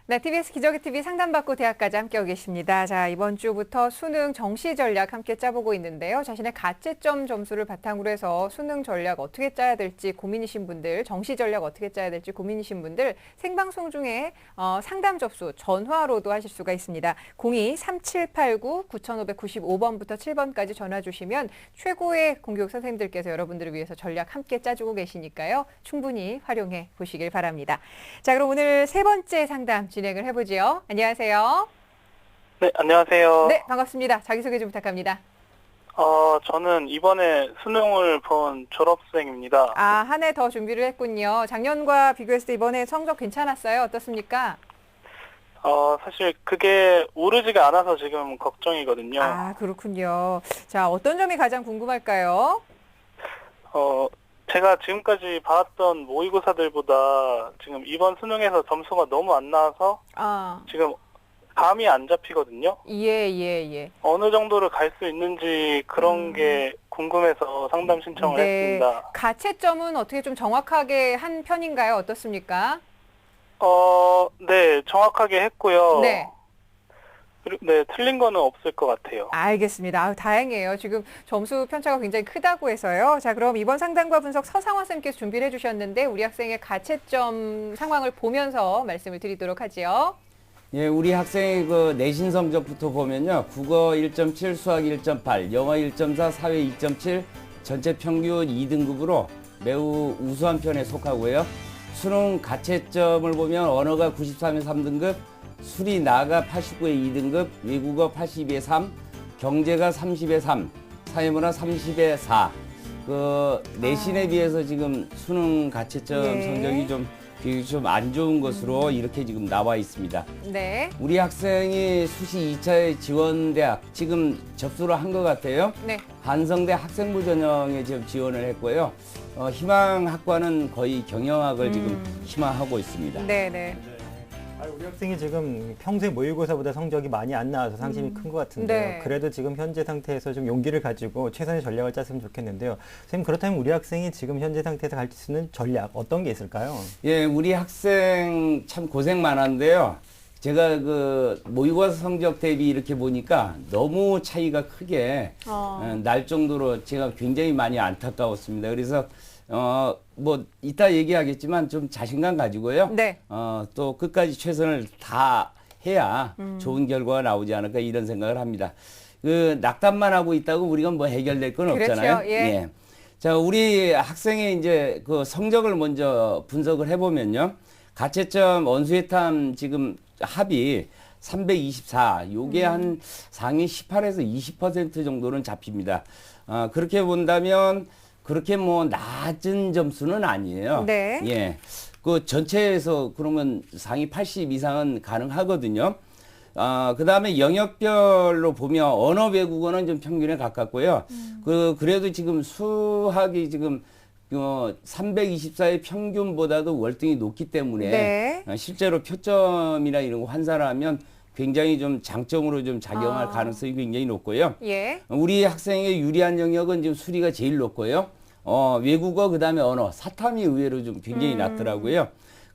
네, TBS 기저귀 TV 상담받고 대학까지 함께하고 계십니다. 자, 이번 주부터 수능 정시 전략 함께 짜보고 있는데요. 자신의 가채점 점수를 바탕으로 해서 수능 전략 어떻게 짜야 될지 고민이신 분들, 정시 전략 어떻게 짜야 될지 고민이신 분들 생방송 중에 상담 접수 전화로도 하실 수가 있습니다. 02-3789-9595번부터 7번까지 전화 주시면 최고의 공교육 선생님들께서 여러분들을 위해서 전략 함께 짜주고 계시니까요. 충분히 활용해 보시길 바랍니다. 자, 그럼 오늘 세 번째 상담 진행을 해보지요. 안녕하세요. 네, 안녕하세요. 네, 반갑습니다. 자기소개 좀 부탁합니다. 저는 이번에 수능을 본 졸업생입니다. 아, 한 해 더 준비를 했군요. 작년과 비교했을 때 이번에 성적 괜찮았어요? 어떻습니까? 사실 그게 오르지가 않아서 지금 걱정이거든요. 아, 그렇군요. 자, 어떤 점이 가장 궁금할까요? 제가 지금까지 봐왔던 모의고사들보다 지금 이번 수능에서 점수가 너무 안 나와서 지금 감이 안 잡히거든요. 예. 어느 정도를 갈 수 있는지 그런 게 궁금해서 상담 신청을 했습니다. 가채점은 어떻게 좀 정확하게 한 편인가요? 어떻습니까? 네, 정확하게 했고요. 네. 네, 틀린 거는 없을 것 같아요. 알겠습니다. 아유, 다행이에요. 지금 점수 편차가 굉장히 크다고 해서요. 자, 그럼 이번 상담과 분석 서상원 쌤께서 준비를 해주셨는데 우리 학생의 가채점 상황을 보면서 말씀을 드리도록 하지요. 예, 우리 학생의 그 내신 성적부터 보면요. 국어 1.7, 수학 1.8, 영어 1.4, 사회 2.7, 전체 평균 2등급으로 매우 우수한 편에 속하고요. 수능 가채점을 보면 언어가 93에 3등급, 수리 나가 89에 2등급, 외국어 82에 3, 경제가 30에 3, 사회문화 30에 4. 그 내신에 비해서 지금 수능 가채점 성적이 좀 안 좋은 것으로 이렇게 지금 나와 있습니다. 네. 우리 학생이 수시 2차의 지원대학 지금 접수를 한 것 같아요. 네. 한성대 학생부 전형에 지금 지원을 했고요. 희망학과는 거의 경영학을 지금 희망하고 있습니다. 네네. 우리 학생이 지금 평소에 모의고사보다 성적이 많이 안 나와서 상심이 큰 것 같은데요. 네. 그래도 지금 현재 상태에서 좀 용기를 가지고 최선의 전략을 짰으면 좋겠는데요. 선생님, 그렇다면 우리 학생이 지금 현재 상태에서 갈 수 있는 전략 어떤 게 있을까요? 예, 우리 학생 참 고생 많았는데요. 제가 그 모의고사 성적 대비 이렇게 보니까 너무 차이가 크게 날 정도로 제가 굉장히 많이 안타까웠습니다. 그래서 뭐 이따 얘기하겠지만 좀 자신감 가지고요. 네. 또 끝까지 최선을 다 해야 좋은 결과가 나오지 않을까 이런 생각을 합니다. 그 낙담만 하고 있다고 우리가 뭐 해결될 건 없잖아요. 그렇죠. 예. 자, 우리 학생의 이제 그 성적을 먼저 분석을 해보면요. 가채점 원수회탐 지금 합이 324, 요게 한 상위 18에서 20% 정도는 잡힙니다. 그렇게 본다면 그렇게 뭐 낮은 점수는 아니에요. 네. 예. 그 전체에서 그러면 상위 80 이상은 가능하거든요. 그 다음에 영역별로 보면 언어 외국어는 좀 평균에 가깝고요. 그래도 지금 수학이 지금 324의 평균보다도 월등히 높기 때문에 네. 실제로 표점이나 이런 거 환산하면 굉장히 좀 장점으로 좀 작용할 가능성이 굉장히 높고요. 예. 우리 학생의 유리한 영역은 지금 수리가 제일 높고요. 외국어 그다음에 언어, 사탐이 의외로 좀 굉장히 낮더라고요.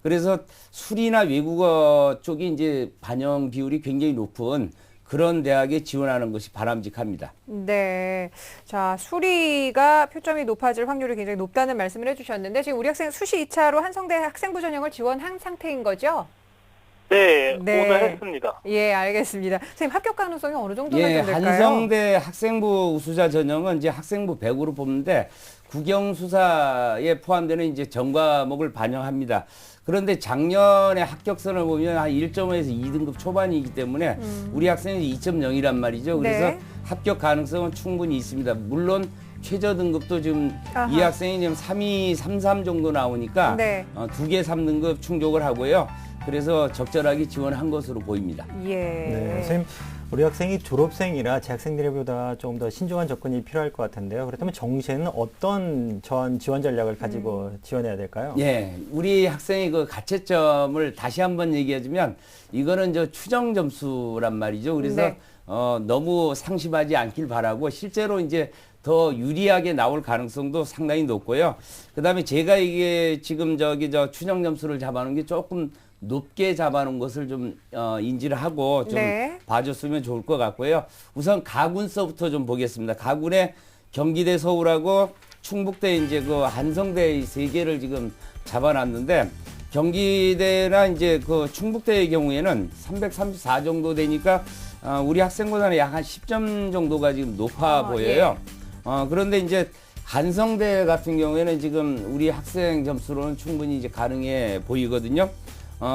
그래서 수리나 외국어 쪽이 이제 반영 비율이 굉장히 높은 그런 대학에 지원하는 것이 바람직합니다. 네. 자, 수리가 표점이 높아질 확률이 굉장히 높다는 말씀을 해주셨는데 지금 우리 학생 수시 2차로 한성대 학생부 전형을 지원한 상태인 거죠? 네, 네. 오늘 했습니다. 예, 알겠습니다. 선생님 합격 가능성이 어느 정도나 예, 될까요? 한성대 학생부 우수자 전형은 이제 학생부 100으로 뽑는데 국영수사에 포함되는 이제 전 과목을 반영합니다. 그런데 작년에 합격선을 보면 한 1.5에서 2등급 초반이기 때문에 우리 학생이 2.0이란 말이죠. 그래서 네. 합격 가능성은 충분히 있습니다. 물론 최저 등급도 지금 아하. 이 학생이 지금 3.2, 3.3 정도 나오니까 네. 2개 3등급 충족을 하고요. 그래서 적절하게 지원한 것으로 보입니다. 예. 네, 선생님, 우리 학생이 졸업생이라 재학생들보다 조금 더 신중한 접근이 필요할 것 같은데요. 그렇다면 정시에는 어떤 지원 전략을 가지고 지원해야 될까요? 예, 우리 학생이 그 가채점을 다시 한번 얘기해주면 이거는 저 추정 점수란 말이죠. 그래서 네. 너무 상심하지 않길 바라고 실제로 이제 더 유리하게 나올 가능성도 상당히 높고요. 그다음에 제가 이게 지금 저 추정 점수를 잡아놓은 게 조금 높게 잡아놓은 것을 좀 인지를 하고 좀 네. 봐줬으면 좋을 것 같고요. 우선 가군서부터 좀 보겠습니다. 가군에 경기대 서울하고 충북대 이제 그 한성대 이 세 개를 지금 잡아놨는데 경기대나 이제 그 충북대의 경우에는 334 정도 되니까 우리 학생보다는 약 한 10점 정도가 지금 높아 보여요. 그런데 이제 한성대 같은 경우에는 지금 우리 학생 점수로는 충분히 이제 가능해 보이거든요.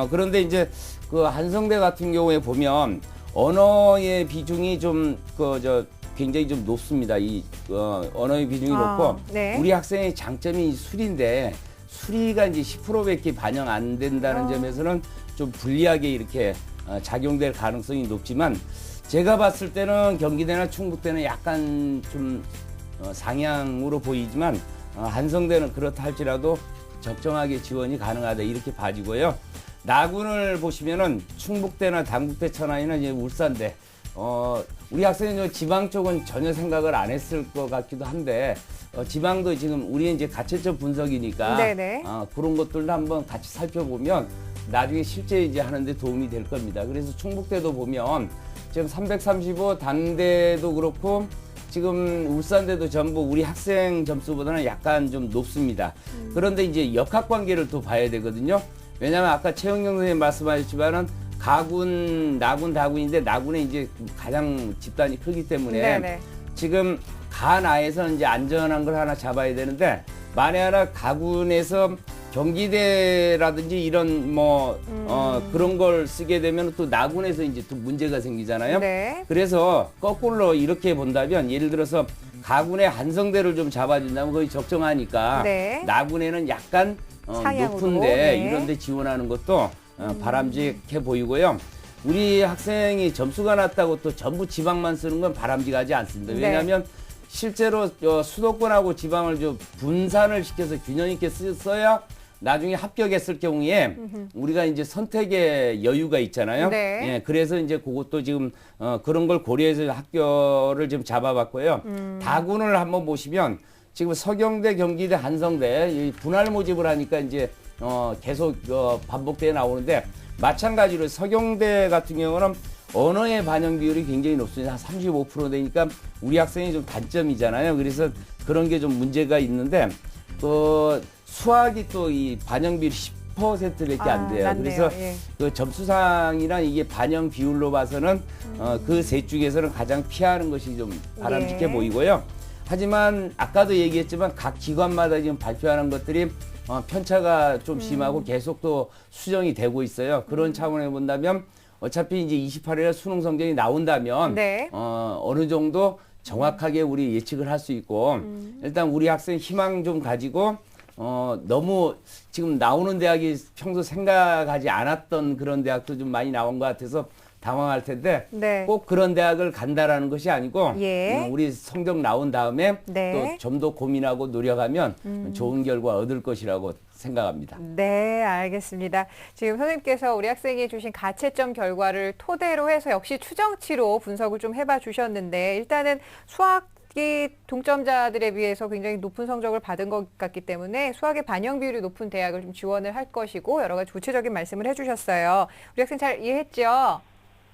그런데 이제 그 한성대 같은 경우에 보면 언어의 비중이 좀 굉장히 좀 높습니다. 언어의 비중이 높고 네. 우리 학생의 장점이 수리인데 수리가 이제 10%밖에 반영 안 된다는 점에서는 좀 불리하게 이렇게 작용될 가능성이 높지만 제가 봤을 때는 경기대나 충북대는 약간 좀 상향으로 보이지만 한성대는 그렇다 할지라도 적정하게 지원이 가능하다 이렇게 봐지고요. 나군을 보시면은 충북대나 당국대 천안이나 이제 울산대 우리 학생은 지방 쪽은 전혀 생각을 안 했을 것 같기도 한데 지방도 지금 우리 이제 가채점 분석이니까 네네. 그런 것들도 한번 같이 살펴보면 나중에 실제 이제 하는데 도움이 될 겁니다. 그래서 충북대도 보면 지금 335 단대도 그렇고 지금 울산대도 전부 우리 학생 점수보다는 약간 좀 높습니다. 그런데 이제 역학관계를 또 봐야 되거든요. 왜냐하면 아까 최영경 선생님 말씀하셨지만은 가군, 나군, 다군인데 나군에 이제 가장 집단이 크기 때문에 네네. 지금 가나에서 이제 안전한 걸 하나 잡아야 되는데 만에 하나 가군에서 경기대라든지 이런 그런 걸 쓰게 되면 또 나군에서 이제 또 문제가 생기잖아요. 네. 그래서 거꾸로 이렇게 본다면 예를 들어서 가군의 한성대를 좀 잡아준다면 거의 적정하니까 네. 나군에는 약간 상향으로, 높은데 네. 이런 데 지원하는 것도 바람직해 보이고요. 우리 학생이 점수가 낮다고 또 전부 지방만 쓰는 건 바람직하지 않습니다. 네. 왜냐하면 실제로 수도권하고 지방을 좀 분산을 시켜서 균형 있게 써야 나중에 합격했을 경우에 우리가 이제 선택의 여유가 있잖아요. 네. 예, 그래서 이제 그것도 지금 그런 걸 고려해서 학교를 좀 잡아봤고요. 다군을 한번 보시면 지금 서경대, 경기대, 한성대 이 분할 모집을 하니까 이제 계속 반복돼 나오는데 마찬가지로 서경대 같은 경우는 언어의 반영 비율이 굉장히 높습니다. 한 35% 되니까 우리 학생이 좀 단점이잖아요. 그래서 그런 게 좀 문제가 있는데 수학이 또 이 반영 비율이 10%밖에 안 돼요. 맞네요. 그래서 예. 그 점수상이나 이게 반영 비율로 봐서는 그 셋 중에서는 가장 피하는 것이 좀 바람직해 예. 보이고요. 하지만 아까도 얘기했지만 각 기관마다 지금 발표하는 것들이 편차가 좀 심하고 계속 또 수정이 되고 있어요. 그런 차원에 본다면 어차피 이제 28일에 수능 성적이 나온다면 네. 어느 정도 정확하게 우리 예측을 할 수 있고 일단 우리 학생 희망 좀 가지고 너무 지금 나오는 대학이 평소 생각하지 않았던 그런 대학도 좀 많이 나온 것 같아서 당황할 텐데 네. 꼭 그런 대학을 간다라는 것이 아니고 예. 우리 성적 나온 다음에 네. 또 좀 더 고민하고 노력하면 좋은 결과 얻을 것이라고 생각합니다. 네, 알겠습니다. 지금 선생님께서 우리 학생이 주신 가채점 결과를 토대로 해서 역시 추정치로 분석을 좀 해봐 주셨는데 일단은 수학이 동점자들에 비해서 굉장히 높은 성적을 받은 것 같기 때문에 수학의 반영 비율이 높은 대학을 좀 지원을 할 것이고 여러 가지 구체적인 말씀을 해주셨어요. 우리 학생 잘 이해했죠?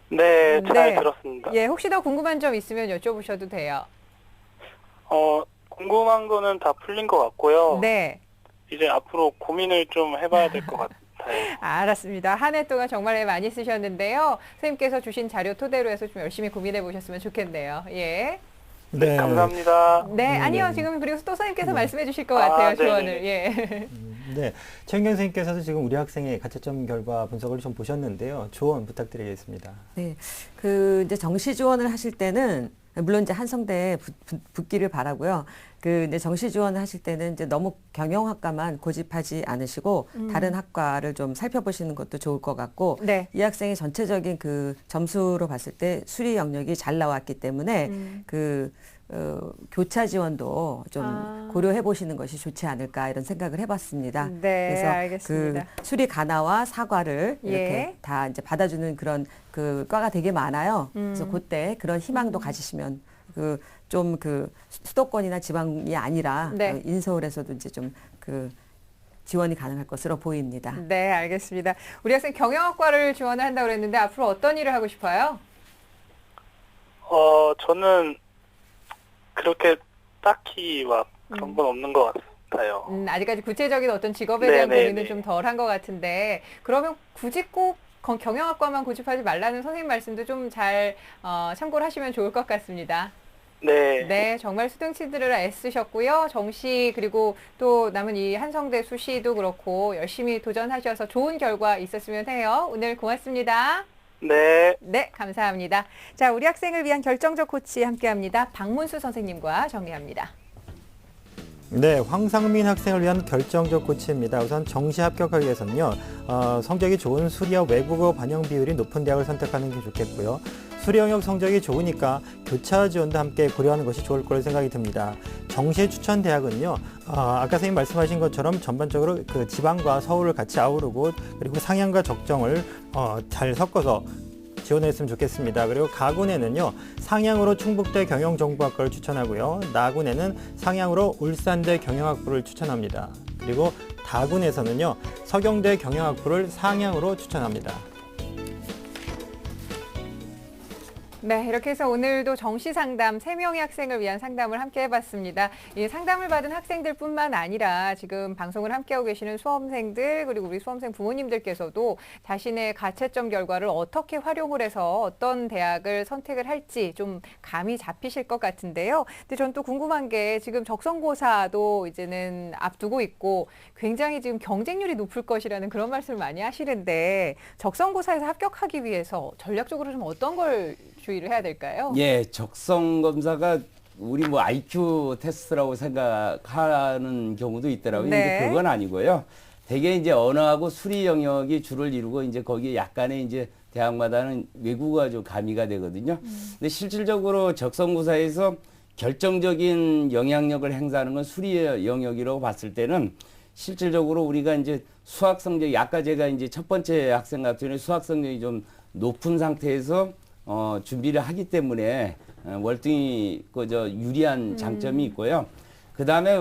네, 잘 들었습니다. 예, 혹시 더 궁금한 점 있으면 여쭤보셔도 돼요. 궁금한 거는 다 풀린 것 같고요. 네. 이제 앞으로 고민을 좀 해봐야 될 것 같아요. 알았습니다. 한 해 동안 정말 많이 쓰셨는데요. 선생님께서 주신 자료 토대로 해서 좀 열심히 고민해 보셨으면 좋겠네요. 예. 네. 감사합니다. 네, 아니요. 지금 그리고 또 선생님께서 말씀해 주실 것 같아요. 조언을. 예. 네. 최은경 선생님께서도 지금 우리 학생의 가채점 결과 분석을 좀 보셨는데요. 조언 부탁드리겠습니다. 네. 이제 정시 지원을 하실 때는 물론 이제 한성대에 붙기를 바라고요. 이제 정시 지원을 하실 때는 이제 너무 경영학과만 고집하지 않으시고 다른 학과를 좀 살펴보시는 것도 좋을 것 같고 네. 이 학생의 전체적인 점수로 봤을 때 수리 영역이 잘 나왔기 때문에 교차 지원도 좀 고려해 보시는 것이 좋지 않을까 이런 생각을 해봤습니다. 네, 그래서 알겠습니다. 수리 가나와 사과를 이렇게 예. 다 이제 받아주는 그런 과가 되게 많아요. 그래서 그때 그런 희망도 가지시면 수도권이나 지방이 아니라 네. 인서울에서도 이제 좀 지원이 가능할 것으로 보입니다. 네, 알겠습니다. 우리 학생 경영학과를 지원을 한다고 그랬는데 앞으로 어떤 일을 하고 싶어요? 저는 그렇게 딱히 막 그런 건 없는 것 같아요. 아직까지 구체적인 어떤 직업에 대한 네네네. 고민은 좀 덜한 것 같은데 그러면 굳이 꼭 경영학과만 고집하지 말라는 선생님 말씀도 좀 잘 참고를 하시면 좋을 것 같습니다. 네. 네, 정말 수능치들을 애쓰셨고요. 정시 그리고 또 남은 이 한성대 수시도 그렇고 열심히 도전하셔서 좋은 결과 있었으면 해요. 오늘 고맙습니다. 네. 네, 감사합니다. 자, 우리 학생을 위한 결정적 코치 함께합니다. 박문수 선생님과 정리합니다. 네, 황상민 학생을 위한 결정적 코치입니다. 우선 정시 합격하기 위해서는요, 성적이 좋은 수리와 외국어 반영 비율이 높은 대학을 선택하는 게 좋겠고요. 수리 영역 성적이 좋으니까 교차 지원도 함께 고려하는 것이 좋을 거라 생각이 듭니다. 정시 추천 대학은요, 아까 선생님 말씀하신 것처럼 전반적으로 지방과 서울을 같이 아우르고 그리고 상향과 적정을 잘 섞어서 지원했으면 좋겠습니다. 그리고 가군에는요, 상향으로 충북대 경영정보학과를 추천하고요. 나군에는 상향으로 울산대 경영학부를 추천합니다. 그리고 다군에서는요, 서경대 경영학부를 상향으로 추천합니다. 네, 이렇게 해서 오늘도 정시 상담 3명의 학생을 위한 상담을 함께 해봤습니다. 이 상담을 받은 학생들뿐만 아니라 지금 방송을 함께하고 계시는 수험생들 그리고 우리 수험생 부모님들께서도 자신의 가채점 결과를 어떻게 활용을 해서 어떤 대학을 선택을 할지 좀 감이 잡히실 것 같은데요. 근데 전 또 궁금한 게 지금 적성고사도 이제는 앞두고 있고 굉장히 지금 경쟁률이 높을 것이라는 그런 말씀을 많이 하시는데 적성고사에서 합격하기 위해서 전략적으로 좀 어떤 걸 주의를 해야 될까요? 예, 적성 검사가 우리 IQ 테스트라고 생각하는 경우도 있더라고요. 네. 근데 그건 아니고요. 대개 이제 언어하고 수리 영역이 주를 이루고 이제 거기에 약간의 이제 대학마다는 외국어가 좀 가미가 되거든요. 근데 실질적으로 적성고사에서 결정적인 영향력을 행사하는 건 수리 영역이라고 봤을 때는 실질적으로 우리가 이제 수학 성적이 아까 제가 이제 첫 번째 학생 같은 경우에 수학 성적이 좀 높은 상태에서 준비를 하기 때문에 월등히 유리한 장점이 있고요. 그 다음에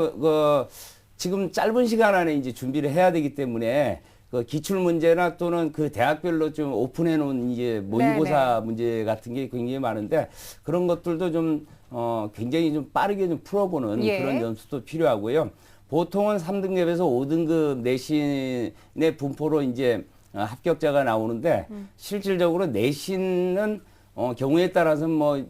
지금 짧은 시간 안에 이제 준비를 해야 되기 때문에 기출 문제나 또는 그 대학별로 좀 오픈해 놓은 이제 모의고사 네네. 문제 같은 게 굉장히 많은데 그런 것들도 좀 굉장히 좀 빠르게 좀 풀어보는 그런 연습도 필요하고요. 보통은 3등급에서 5등급 내신의 분포로 이제 합격자가 나오는데 실질적으로 내신은 경우에 따라서는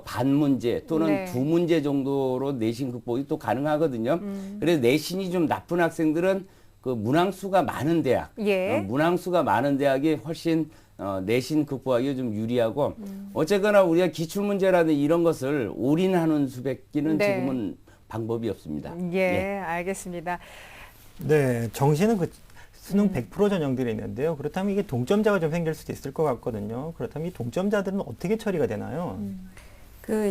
반 문제 또는 두 문제 정도로 내신 극복이 또 가능하거든요. 그래서 내신이 좀 나쁜 학생들은 그 문항수가 많은 대학, 문항수가 많은 대학이 훨씬 내신 극복하기 좀 유리하고 어쨌거나 우리가 기출 문제라든 이런 것을 올인하는 수밖에는 지금은 방법이 없습니다. 예, 알겠습니다. 네, 정시는 수능 100% 전형들이 있는데요. 그렇다면 이게 동점자가 좀 생길 수도 있을 것 같거든요. 그렇다면 이 동점자들은 어떻게 처리가 되나요?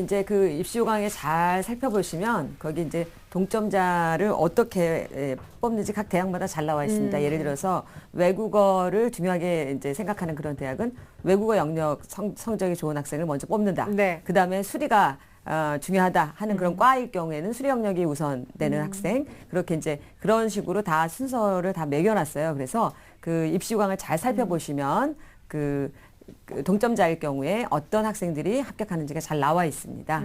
이제 입시 요강에 잘 살펴보시면 거기 이제 동점자를 어떻게 뽑는지 각 대학마다 잘 나와 있습니다. 예를 들어서 외국어를 중요하게 이제 생각하는 그런 대학은 외국어 영역 성적이 좋은 학생을 먼저 뽑는다. 그 다음에 수리가 중요하다 하는 그런 과일 경우에는 수리 영역이 우선되는 학생 그렇게 이제 그런 식으로 다 순서를 다 매겨놨어요. 그래서 그 입시 요강을 잘 살펴보시면 그 동점자일 경우에 어떤 학생들이 합격하는지가 잘 나와 있습니다.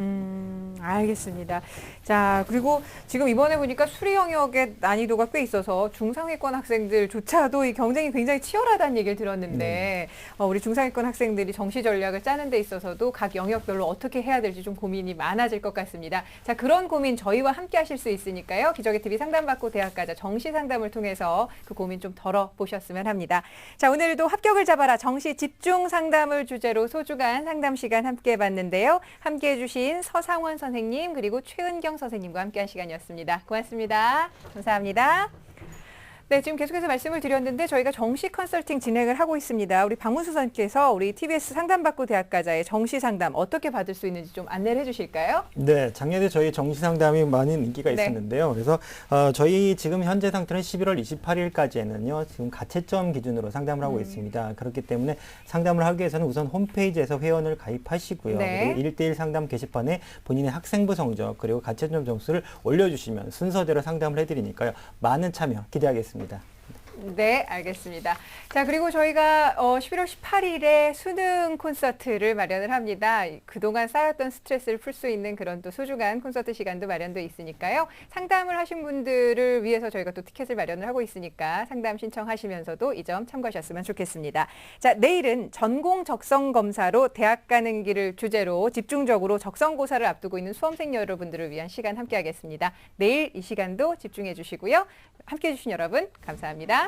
알겠습니다. 자, 그리고 지금 이번에 보니까 수리 영역의 난이도가 꽤 있어서 중상위권 학생들조차도 이 경쟁이 굉장히 치열하다는 얘기를 들었는데 우리 중상위권 학생들이 정시 전략을 짜는 데 있어서도 각 영역별로 어떻게 해야 될지 좀 고민이 많아질 것 같습니다. 자, 그런 고민 저희와 함께 하실 수 있으니까요. 기적의 TV 상담받고 대학가자 정시 상담을 통해서 그 고민 좀 덜어보셨으면 합니다. 자, 오늘도 합격을 잡아라 정시 집중 상담을 주제로 소중한 상담 시간 함께 해봤는데요. 함께 해주신 서상원 선생님 그리고 최은경 선생님과 함께한 시간이었습니다. 고맙습니다. 감사합니다. 네, 지금 계속해서 말씀을 드렸는데 저희가 정시 컨설팅 진행을 하고 있습니다. 우리 박문수 선생님께서 우리 TBS 상담받고 대학가자의 정시 상담 어떻게 받을 수 있는지 좀 안내를 해주실까요? 네, 작년에 저희 정시 상담이 많은 인기가 있었는데요. 그래서 저희 지금 현재 상태는 11월 28일까지에는요. 지금 가채점 기준으로 상담을 하고 있습니다. 그렇기 때문에 상담을 하기 위해서는 우선 홈페이지에서 회원을 가입하시고요. 네. 그리고 1대1 상담 게시판에 본인의 학생부 성적 그리고 가채점 점수를 올려주시면 순서대로 상담을 해드리니까요. 많은 참여 기대하겠습니다. 네, 알겠습니다. 자, 그리고 저희가 11월 18일에 수능 콘서트를 마련을 합니다. 그동안 쌓였던 스트레스를 풀 수 있는 그런 또 소중한 콘서트 시간도 마련돼 있으니까요. 상담을 하신 분들을 위해서 저희가 또 티켓을 마련을 하고 있으니까 상담 신청하시면서도 이 점 참고하셨으면 좋겠습니다. 자, 내일은 전공 적성 검사로 대학 가는 길을 주제로 집중적으로 적성고사를 앞두고 있는 수험생 여러분들을 위한 시간 함께 하겠습니다. 내일 이 시간도 집중해 주시고요. 함께 해주신 여러분 감사합니다.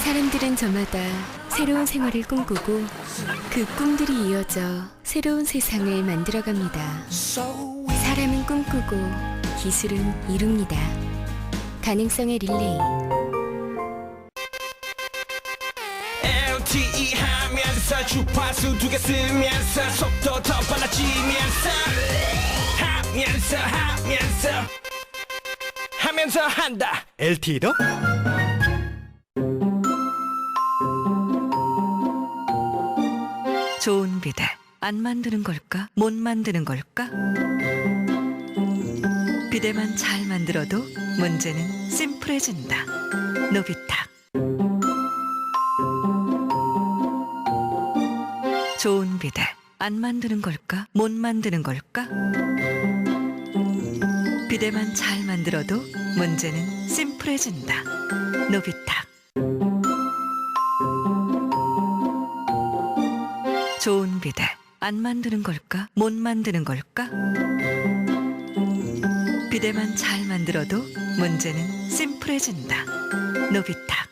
사람들은 저마다 새로운 생활을 꿈꾸고 그 꿈들이 이어져 새로운 세상을 만들어갑니다. 사람은 꿈꾸고 기술은 이룹니다. 가능성의 릴레이 LTE 하면서 주파수 2개 쓰면서 속도 더 빨라지면서 하면서 한다. LTE도 좋은 비대 안 만드는 걸까? 못 만드는 걸까? 비대만 잘 만들어도 문제는 심플해진다. 노비탁. 좋은 비대 안 만드는 걸까? 못 만드는 걸까? 비대만 잘 만들어도 문제는 심플해진다. 노비탁. 좋은 비대 안 만드는 걸까? 못 만드는 걸까? 비대만 잘 만들어도 문제는 심플해진다. 노비탁.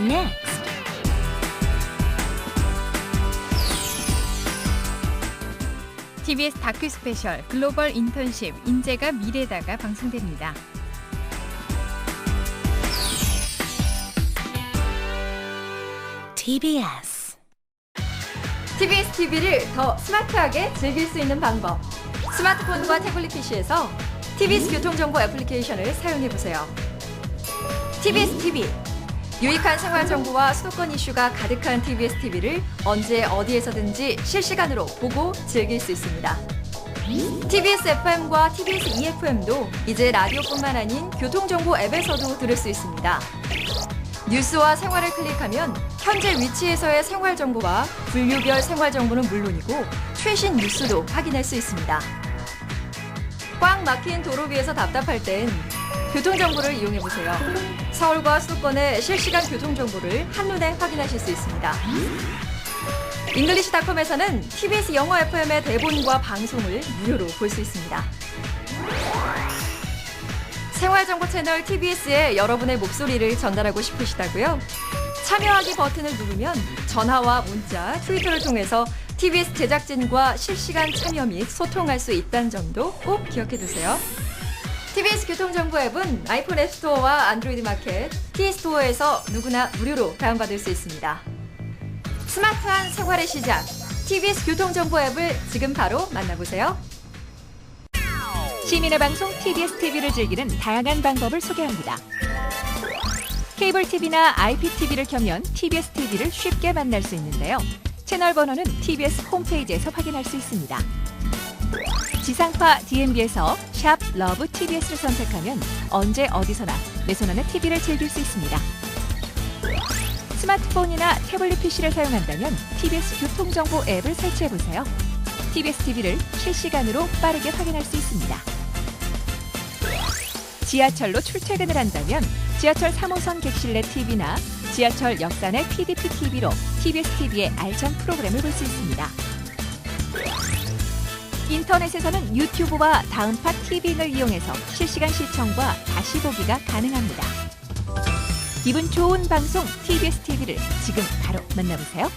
Next. TBS 다큐 스페셜 글로벌 인턴십 인재가 미래다가 방송됩니다. TBS TBS TV를 더 스마트하게 즐길 수 있는 방법. 스마트폰과 태블릿 PC에서 TBS 교통정보 애플리케이션을 사용해보세요. TBS TV. 유익한 생활 정보와 수도권 이슈가 가득한 TBS TV를 언제 어디에서든지 실시간으로 보고 즐길 수 있습니다. TBS FM과 TBS EFM도 이제 라디오뿐만 아닌 교통정보 앱에서도 들을 수 있습니다. 뉴스와 생활을 클릭하면 현재 위치에서의 생활 정보와 분류별 생활 정보는 물론이고 최신 뉴스도 확인할 수 있습니다. 꽉 막힌 도로 위에서 답답할 땐 교통정보를 이용해보세요. 서울과 수도권의 실시간 교통정보를 한눈에 확인하실 수 있습니다. 잉글리시닷컴에서는 TBS 영어 FM의 대본과 방송을 무료로 볼 수 있습니다. 생활정보 채널 TBS에 여러분의 목소리를 전달하고 싶으시다고요? 참여하기 버튼을 누르면 전화와 문자, 트위터를 통해서 TBS 제작진과 실시간 참여 및 소통할 수 있다는 점도 꼭 기억해두세요. TBS 교통정보 앱은 아이폰 앱스토어와 안드로이드 마켓, T스토어에서 누구나 무료로 다운받을 수 있습니다. 스마트한 생활의 시작, TBS 교통정보 앱을 지금 바로 만나보세요. 시민의 방송 TBS TV를 즐기는 다양한 방법을 소개합니다. 케이블 TV나 IPTV를 켜면 TBS TV를 쉽게 만날 수 있는데요. 채널 번호는 TBS 홈페이지에서 확인할 수 있습니다. 지상파 DMB에서 샵 러브 TBS를 선택하면 언제 어디서나 내 손안에 TV를 즐길 수 있습니다. 스마트폰이나 태블릿 PC를 사용한다면 TBS 교통정보 앱을 설치해보세요. TBS TV를 실시간으로 빠르게 확인할 수 있습니다. 지하철로 출퇴근을 한다면 지하철 3호선 객실 내 TV나 지하철 역산의 PDP TV로 TBS TV의 알찬 프로그램을 볼 수 있습니다. 인터넷에서는 유튜브와 다운팟 TV를 이용해서 실시간 시청과 다시 보기가 가능합니다. 기분 좋은 방송 TBS TV를 지금 바로 만나보세요.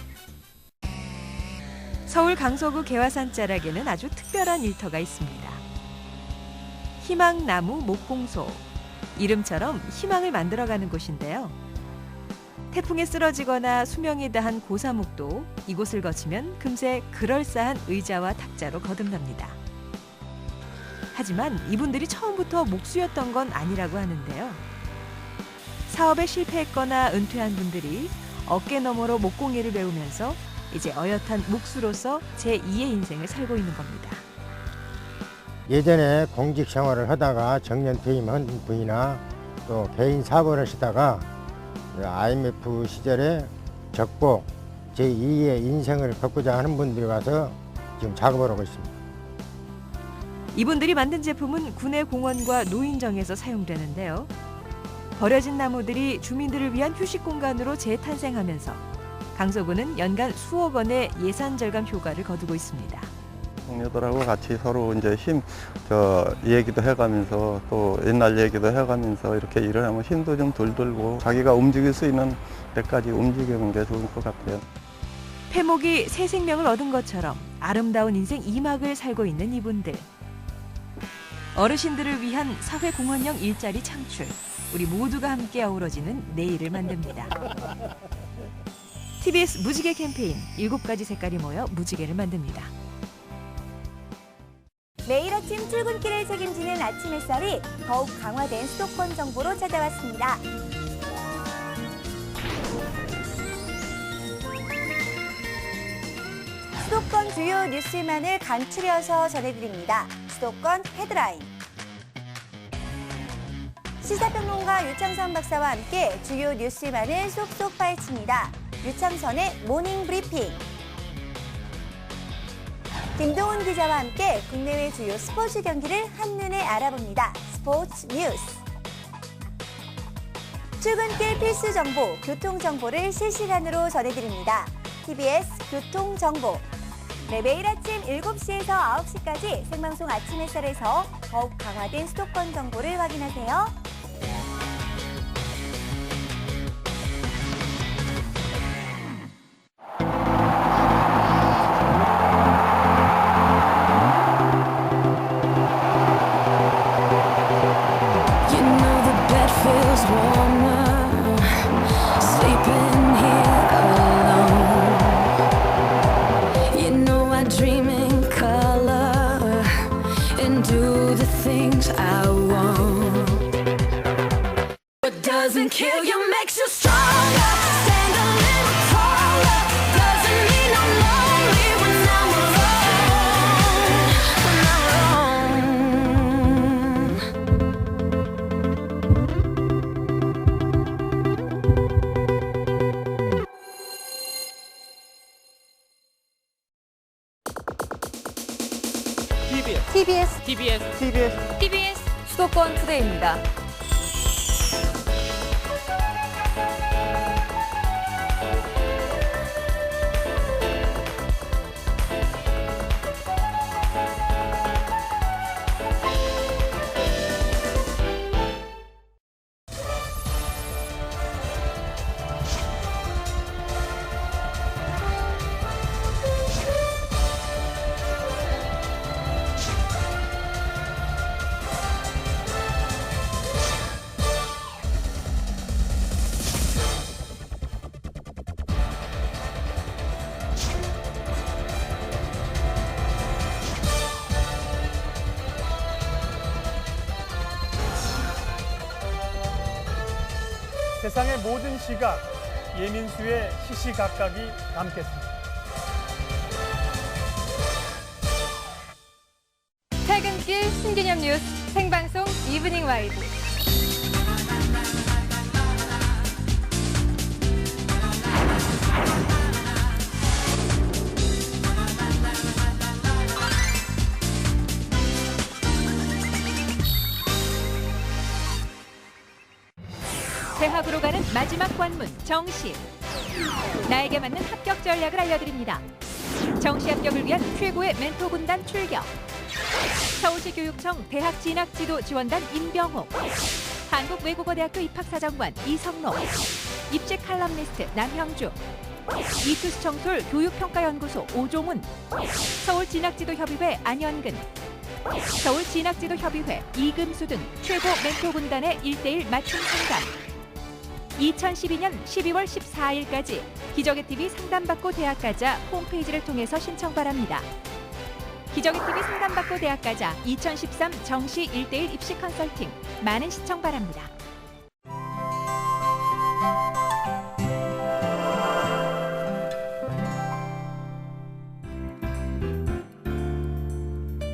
서울 강서구 개화산 자락에는 아주 특별한 일터가 있습니다. 희망나무 목공소. 이름처럼 희망을 만들어가는 곳인데요. 태풍에 쓰러지거나 수명이 다한 고사목도 이곳을 거치면 금세 그럴싸한 의자와 탁자로 거듭납니다. 하지만 이분들이 처음부터 목수였던 건 아니라고 하는데요. 사업에 실패했거나 은퇴한 분들이 어깨너머로 목공예를 배우면서 이제 어엿한 목수로서 제2의 인생을 살고 있는 겁니다. 예전에 공직 생활을 하다가 정년 퇴임한 분이나 또 개인 사업을 하시다가 IMF 시절에 적복 제2의 인생을 갖고자 하는 분들이 와서 지금 작업을 하고 있습니다. 이분들이 만든 제품은 군의 공원과 노인정에서 사용되는데요. 버려진 나무들이 주민들을 위한 휴식 공간으로 재탄생하면서 강서구는 연간 수억 원의 예산 절감 효과를 거두고 있습니다. 동료들하고 같이 서로 이제 얘기도 해가면서 또 옛날 얘기도 해가면서 이렇게 일을 하면 힘도 좀 덜 들고 자기가 움직일 수 있는 데까지 움직이는 게 좋을 것 같아요. 폐목이 새 생명을 얻은 것처럼 아름다운 인생 2막을 살고 있는 이분들. 어르신들을 위한 사회공헌형 일자리 창출. 우리 모두가 함께 어우러지는 내일을 만듭니다. TBS 무지개 캠페인 7가지 색깔이 모여 무지개를 만듭니다. 매일 아침 출근길을 책임지는 아침 햇살이 더욱 강화된 수도권 정보로 찾아왔습니다. 수도권 주요 뉴스만을 간추려서 전해드립니다. 수도권 헤드라인. 시사평론가 유창선 박사와 함께 주요 뉴스만을 쏙쏙 파헤칩니다. 유창선의 모닝 브리핑. 김동훈 기자와 함께 국내외 주요 스포츠 경기를 한눈에 알아봅니다. 스포츠 뉴스. 출근길 필수 정보, 교통 정보를 실시간으로 전해드립니다. TBS 교통정보. 네, 매일 아침 7시에서 9시까지 생방송 아침 햇살에서 더욱 강화된 수도권 정보를 확인하세요. Do the things I want. TBS 수도권 투데이입니다. 세상의 모든 시각, 예민수의 시시각각이 담겠습니다. 퇴근길 신개념 뉴스 생방송 이브닝 와이드. 대학으로 가는 마지막 관문 정시. 나에게 맞는 합격 전략을 알려드립니다. 정시 합격을 위한 최고의 멘토 군단 출격. 서울시 교육청 대학 진학지도 지원단 임병호, 한국외국어대학교 입학사정관 이성록, 입시 칼럼니스트 남형주, 이투스 청솔 교육평가연구소 오종훈, 서울진학지도협의회 안현근, 서울진학지도협의회 이금수 등 최고 멘토 군단의 1:1 맞춤 상담. 2012년 12월 14일까지 기적의TV 상담받고 대학가자 홈페이지를 통해서 신청 바랍니다. 기적의TV 상담받고 대학가자 2013 정시 1:1 입시 컨설팅 많은 시청 바랍니다.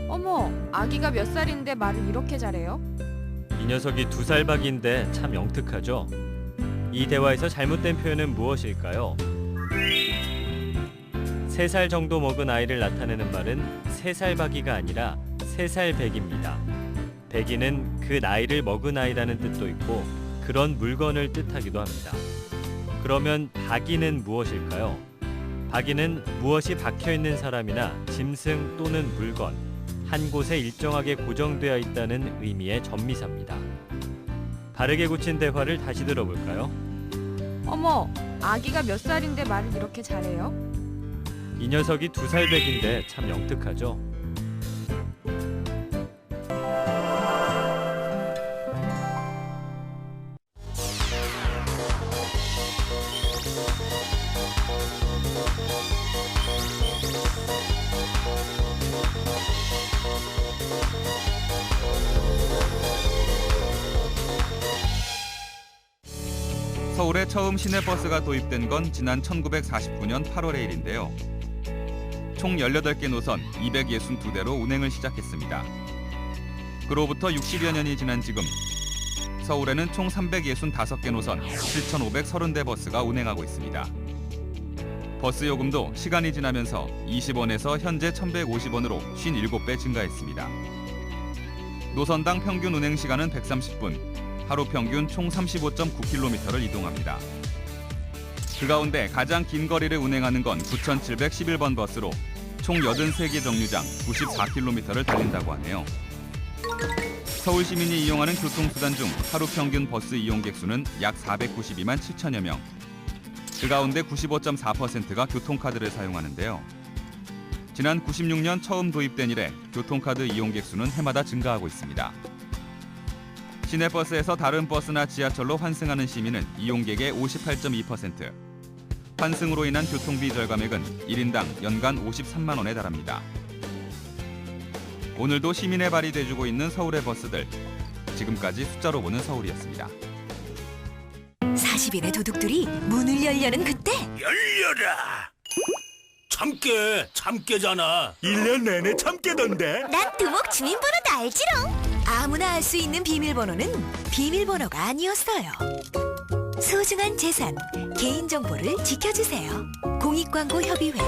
어머, 아기가 몇 살인데 말을 이렇게 잘해요? 이 녀석이 2살 박인데 참 영특하죠? 이 대화에서 잘못된 표현은 무엇일까요? 3살 정도 먹은 아이를 나타내는 말은 3살 박이가 아니라 3살 백입니다. 백이는 그 나이를 먹은 아이라는 뜻도 있고 그런 물건을 뜻하기도 합니다. 그러면 박이는 무엇일까요? 박이는 무엇이 박혀있는 사람이나 짐승 또는 물건, 한 곳에 일정하게 고정되어 있다는 의미의 전미사입니다. 바르게 고친 대화를 다시 들어볼까요? 어머, 아기가 몇 살인데 말을 이렇게 잘해요? 이 녀석이 2살 백인데 참 영특하죠? 서울에 처음 시내버스가 도입된 건 지난 1949년 8월의 일인데요. 총 18개 노선 262대로 운행을 시작했습니다. 그로부터 60여 년이 지난 지금 서울에는 총 365개 노선 7,530대 버스가 운행하고 있습니다. 버스 요금도 시간이 지나면서 20원에서 현재 1,150원으로 57배 증가했습니다. 노선당 평균 운행 시간은 130분, 하루 평균 총 35.9km를 이동합니다. 그 가운데 가장 긴 거리를 운행하는 건 9,711번 버스로 총 83개 정류장 94km를 달린다고 하네요. 서울 시민이 이용하는 교통수단 중 하루 평균 버스 이용객 수는 약 492만 7천여 명. 그 가운데 95.4%가 교통카드를 사용하는데요. 지난 96년 처음 도입된 이래 교통카드 이용객 수는 해마다 증가하고 있습니다. 시내버스에서 다른 버스나 지하철로 환승하는 시민은 이용객의 58.2%, 환승으로 인한 교통비 절감액은 1인당 연간 53만 원에 달합니다. 오늘도 시민의 발이 돼주고 있는 서울의 버스들. 지금까지 숫자로 보는 서울이었습니다. 40인의 도둑들이 문을 열려는 그때 열려라! 참깨잖아. 1년 내내 참깨던데. 난 두목 주민번호도 알지롱. 아무나 알 수 있는 비밀번호는 비밀번호가 아니었어요. 소중한 재산, 개인정보를 지켜주세요. 공익광고협의회